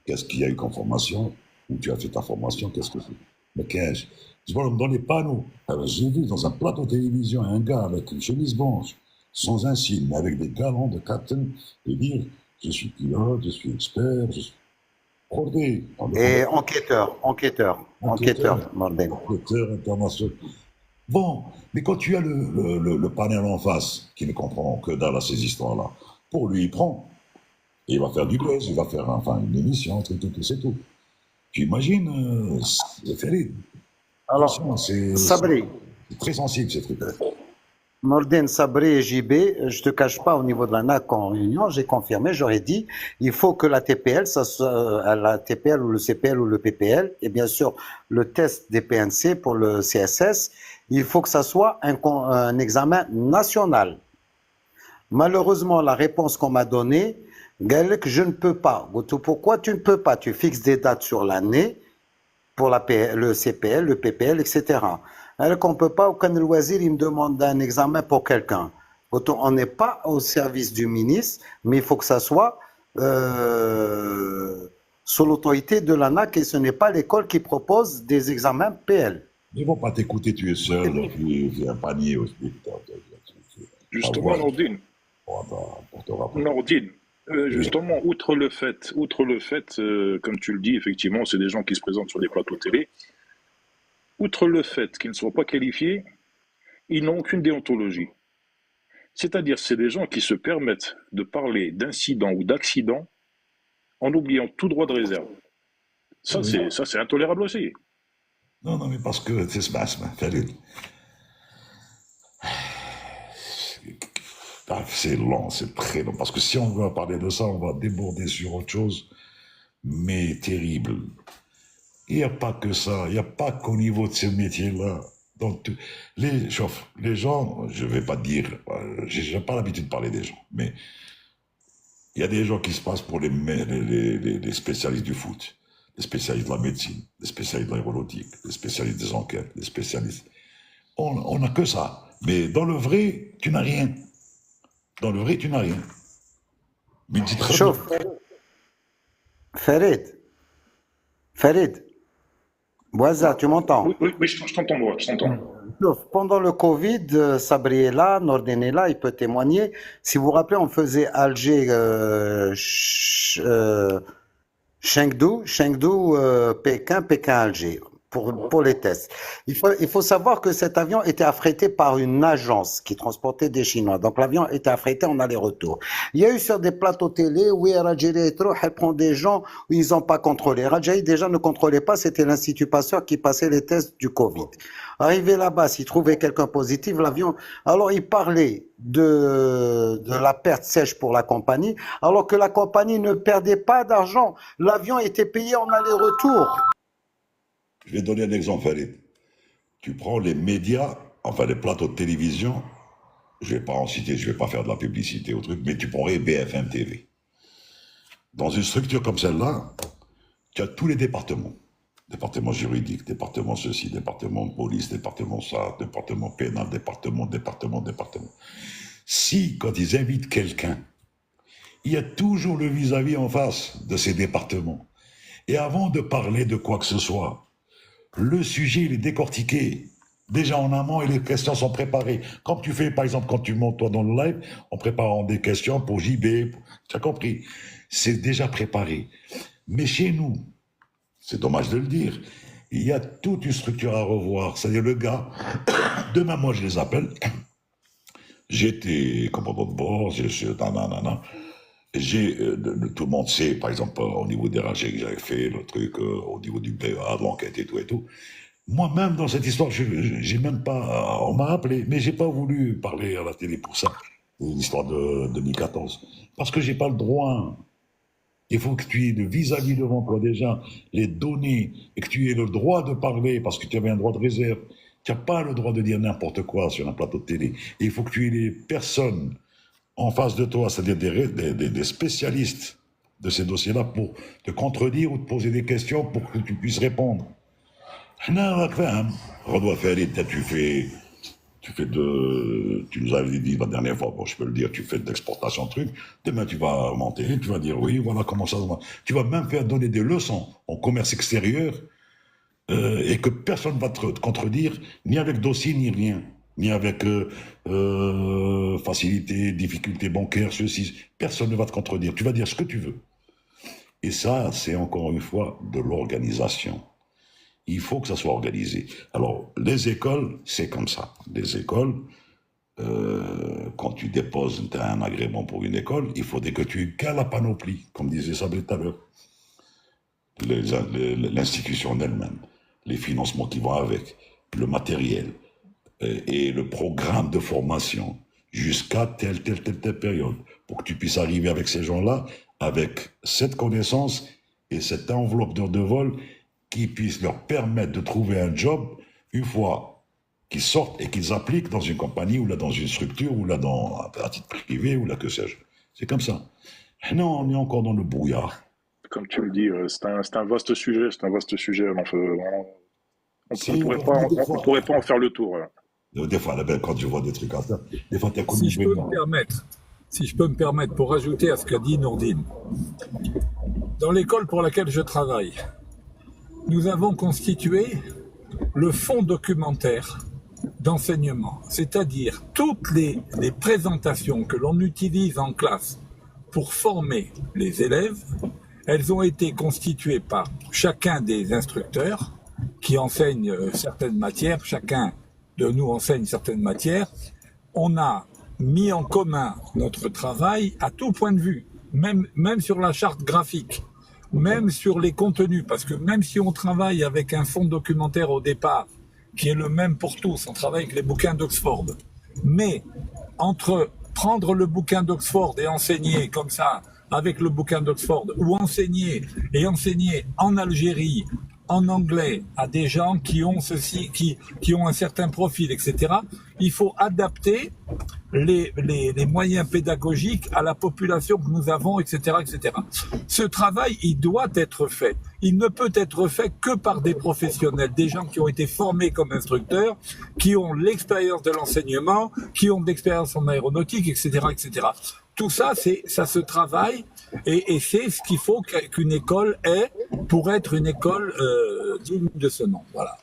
Qu'est-ce qu'il y a eu comme formation? Où tu as fait ta formation? Qu'est-ce que c'est? Mais qu'est-ce? Je vois dans les panneaux. Alors, j'ai vu dans un plateau de télévision un gars avec une chemise blanche, sans un signe, mais avec des galons de captain, et dire je suis pilote, je suis expert, je suis. Regardez. Et enquêteur bordel. Enquêteur international. Bon, mais quand tu as le panel en face, qui ne comprend que dalle à ces histoires-là, pour lui, il prend. Et il va faire du buzz, il va faire une émission, tout, c'est tout. Tu imagines, c'est terrible. Alors, Sabri, C'est très sensible, ces trucs. Nordine, Sabri et JB, je te cache pas, au niveau de la NAC en réunion, j'ai confirmé, j'aurais dit, il faut que la TPL, ça soit la TPL ou le CPL ou le PPL, et bien sûr le test des PNC pour le CSS, il faut que ça soit un examen national. Malheureusement, la réponse qu'on m'a donnée, Galek, je ne peux pas. Pourquoi tu ne peux pas? Tu fixes des dates sur l'année pour le CPL, le PPL, etc. Alors qu'on ne peut pas, aucun loisir, il me demande un examen pour quelqu'un. On n'est pas au service du ministre, mais il faut que ça soit sous l'autorité de l'ANAC et ce n'est pas l'école qui propose des examens PL. Ils ne vont pas t'écouter, tu es seul, puis un panier aussi. Justement, Nordine. Nordine, justement, outre le fait, comme tu le dis, effectivement, c'est des gens qui se présentent sur des plateaux télé. Outre le fait qu'ils ne soient pas qualifiés, ils n'ont aucune déontologie. C'est-à-dire, c'est des gens qui se permettent de parler d'incidents ou d'accidents en oubliant tout droit de réserve. Ça, c'est intolérable aussi. Non, mais parce que c'est long, c'est très long. Parce que si on va parler de ça, on va déborder sur autre chose, mais terrible. Il n'y a pas que ça, il n'y a pas qu'au niveau de ces métiers-là. Donc, les gens, je ne vais pas dire, je n'ai pas l'habitude de parler des gens, mais il y a des gens qui se passent pour les spécialistes du foot, les spécialistes de la médecine, les spécialistes de l'aéronautique, les spécialistes des enquêtes, les spécialistes. On n'a que ça. Mais dans le vrai, tu n'as rien. Dans le vrai, tu n'as rien. Mais dis très bien. Farid, Boisa, tu m'entends? Oui, je t'entends, moi, je t'entends. Pendant le Covid, Sabri est là, Nordine est là, il peut témoigner. Si vous vous rappelez, on faisait Alger, Chengdu, Pékin, Alger. Pour les tests. Il faut savoir que cet avion était affrété par une agence qui transportait des Chinois. Donc l'avion était affrété en aller-retour. Il y a eu sur des plateaux télé, oui, Rajari elle prend des gens où ils n'ont pas contrôlé. Rajari déjà ne contrôlait pas, c'était l'Institut Pasteur qui passait les tests du Covid. Arrivé là-bas, s'il trouvait quelqu'un positif, l'avion, alors il parlait de la perte sèche pour la compagnie, alors que la compagnie ne perdait pas d'argent. L'avion était payé en aller-retour. Je vais donner un exemple, Farid. Tu prends les médias, enfin les plateaux de télévision, je ne vais pas en citer, je ne vais pas faire de la publicité au truc, mais tu prendrais BFM TV. Dans une structure comme celle-là, tu as tous les départements. Département juridique, département ceci, département de police, département ça, département pénal, département. Si, quand ils invitent quelqu'un, il y a toujours le vis-à-vis en face de ces départements. Et avant de parler de quoi que ce soit, le sujet, il est décortiqué. Déjà en amont et les questions sont préparées. Comme tu fais, par exemple, quand tu montes toi dans le live, en préparant des questions pour JB, tu as compris. C'est déjà préparé. Mais chez nous, c'est dommage de le dire, il y a toute une structure à revoir. C'est-à-dire le gars, demain moi je les appelle, j'étais commandant de bord, tout le monde sait, par exemple, au niveau des rangées que j'avais fait, le truc, au niveau du BEA, de l'enquête et tout. Moi-même, dans cette histoire, j'ai même pas, on m'a appelé, mais j'ai pas voulu parler à la télé pour ça, l'histoire de 2014, parce que j'ai pas le droit. Il faut que tu aies le vis-à-vis devant toi déjà, les données, et que tu aies le droit de parler, parce que tu avais un droit de réserve. Tu n'as pas le droit de dire n'importe quoi sur un plateau de télé. Et il faut que tu aies les personnes en face de toi, c'est-à-dire des spécialistes de ces dossiers-là pour te contredire ou te poser des questions pour que tu puisses répondre. Redouane Farid, tu nous avais dit la dernière fois, bon, je peux le dire, tu fais de l'exportation de trucs, demain tu vas monter, tu vas dire oui, voilà comment ça se va. Tu vas même faire donner des leçons en commerce extérieur et que personne ne va te contredire, ni avec dossier, ni rien. Ni avec facilité, difficulté bancaire, ceci. Personne ne va te contredire. Tu vas dire ce que tu veux. Et ça, c'est encore une fois de l'organisation. Il faut que ça soit organisé. Alors, les écoles, c'est comme ça. Les écoles, quand tu déposes un agrément pour une école, il faudrait que tu aies qu'à la panoplie, comme disait Sabri tout à l'heure. L'institution en elle-même, les financements qui vont avec, le matériel, et le programme de formation jusqu'à telle période, pour que tu puisses arriver avec ces gens-là, avec cette connaissance et cette enveloppe d'heures de vol qui puisse leur permettre de trouver un job une fois qu'ils sortent et qu'ils appliquent dans une compagnie ou là dans une structure ou là dans un titre privé ou là que sais-je. C'est comme ça. Non, on est encore dans le brouillard. Comme tu le dis, c'est un vaste sujet, c'est un vaste sujet. On Si, ne pourrait pas en faire le tour. Voilà. des fois, là, ben, quand je vois des trucs à faire, des fois, t'es Si je peux me permettre, pour ajouter à ce qu'a dit Nourdine, dans l'école pour laquelle je travaille, nous avons constitué le fonds documentaire d'enseignement, c'est-à-dire toutes les présentations que l'on utilise en classe pour former les élèves, elles ont été constituées par chacun des instructeurs qui enseignent certaines matières, chacun de nous enseigne certaines matières. On a mis en commun notre travail à tout point de vue, même sur la charte graphique, même sur les contenus, parce que même si on travaille avec un fonds documentaire au départ, qui est le même pour tous, on travaille avec les bouquins d'Oxford, mais entre prendre le bouquin d'Oxford et enseigner comme ça, avec le bouquin d'Oxford, ou enseigner en Algérie, en anglais, à des gens qui ont ceci, qui ont un certain profil, etc., il faut adapter les moyens pédagogiques à la population que nous avons, etc., etc. Ce travail, il doit être fait. Il ne peut être fait que par des professionnels, des gens qui ont été formés comme instructeurs, qui ont l'expérience de l'enseignement, qui ont de l'expérience en aéronautique, etc., etc. Tout ça, ça se travaille et c'est ce qu'il faut qu'une école ait pour être une école digne de ce nom. Voilà.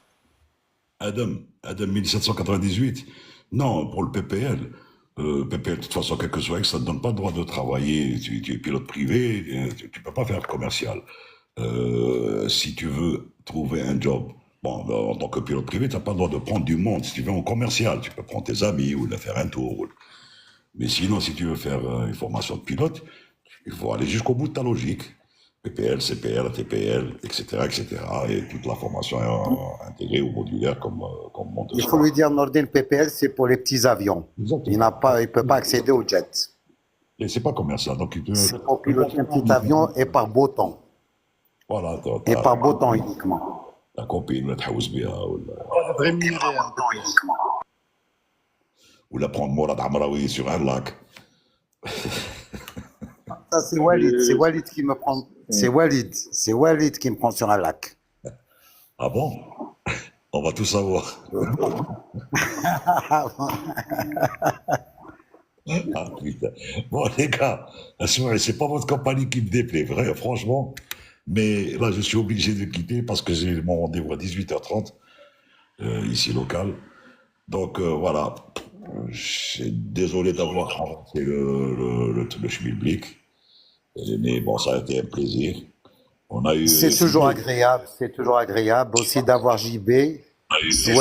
Adam 1798, non, pour le PPL. PPL, de toute façon, quel que soit, ça ne te donne pas le droit de travailler. Tu es pilote privé, tu ne peux pas faire commercial. Si tu veux trouver un job, bon, en tant que pilote privé, tu n'as pas le droit de prendre du monde. Si tu veux en commercial, tu peux prendre tes amis ou faire un tour. Mais sinon, si tu veux faire une formation de pilote, il faut aller jusqu'au bout de ta logique. PPL, CPL, TPL, etc., etc. Et toute la formation est intégrée ou modulaire comme monte. Il faut lui dire, Nordin, PPL, c'est pour les petits avions. Exactement. Il ne peut pas accéder au jet. Et c'est pas commercial, donc il peut... C'est pour piloter un petit avion et par beau temps. Voilà. Et par beau temps uniquement. Ta copine, la تحوس بها ou la prendre Mourad Amraoui sur un lac. Ça, c'est Walid qui me prend. C'est Walid qui me prend sur un lac. Ah bon? On va tout savoir. Ah putain. Bon les gars, c'est pas votre compagnie qui me déplaît, vrai, franchement. Mais là, je suis obligé de quitter parce que j'ai mon rendez-vous à 18h30, ici local. Donc voilà. Je suis désolé d'avoir avancé le schmilblick. Mais bon, ça a été un plaisir. On a eu. C'est toujours agréable aussi d'avoir JB. C'est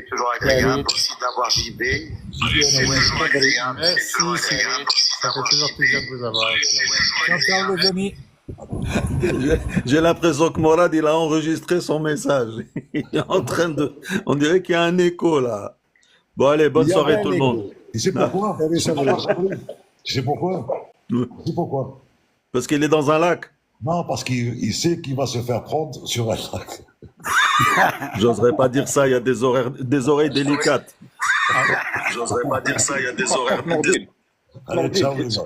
toujours agréable aussi d'avoir JB. Merci, Cyril. Ça fait toujours plaisir de vous avoir. Jean-Charles, les amis. J'ai l'impression que Morad, il a enregistré son message. Il est en train de... On dirait qu'il y a un écho là. Bon, allez, bonne soirée tout le monde. Tu sais pourquoi? Tu sais pourquoi? Tu sais pourquoi? Parce qu'il est dans un lac. Non, parce qu'il sait qu'il va se faire prendre sur un lac. J'oserais pas dire ça, il y a des oreilles délicates. J'oserais pas dire ça, il y a des horaires.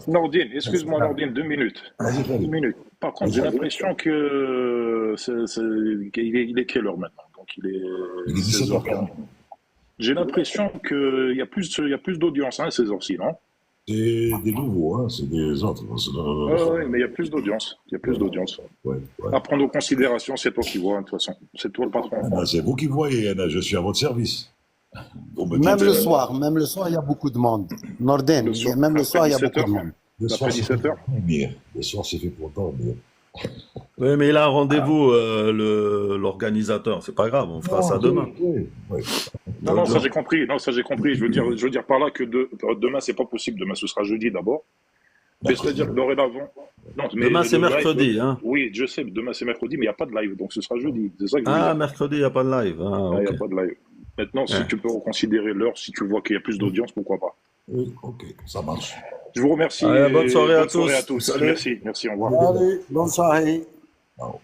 Nordine, excuse-moi Nordine, 2 minutes. 2 minutes. Par contre, j'ai l'impression que il est quelle heure maintenant? Donc il est 16h40. J'ai l'impression qu'il y a plus d'audience à ces heures-ci, non? C'est des nouveaux, hein, c'est des autres. Oui, mais il y a plus d'audience. Ouais. À prendre en considération, c'est toi qui vois, de toute façon. C'est toi le patron. C'est vous qui voyez, je suis à votre service. Même le soir, il y a beaucoup de monde. Nordin, même le soir, il y a beaucoup de monde. Le soir, Après 17h. Le soir, c'est fait pour dormir. Oui, mais il a un rendez-vous, l'organisateur. C'est pas grave, on fera ça demain. Oui. Non, ça j'ai compris. Je veux dire par là que demain, c'est pas possible. Demain, ce sera jeudi d'abord. Mais c'est-à-dire que dorénavant. Demain, c'est mercredi. Hein. Oui, je sais, demain, c'est mercredi, mais il n'y a pas de live. Donc, ce sera jeudi. C'est ça que je veux dire. Mercredi, il n'y a pas de live. Il n'y a pas de live. Maintenant, si Ouais. tu peux reconsidérer l'heure, si tu vois qu'il y a plus d'audience, pourquoi pas. Oui, ok, ça marche. Je vous remercie Allez, bonne et soirée à bonne soirée à tous. tous. Salut. Merci, au revoir. Allez, bonne soirée. Ciao.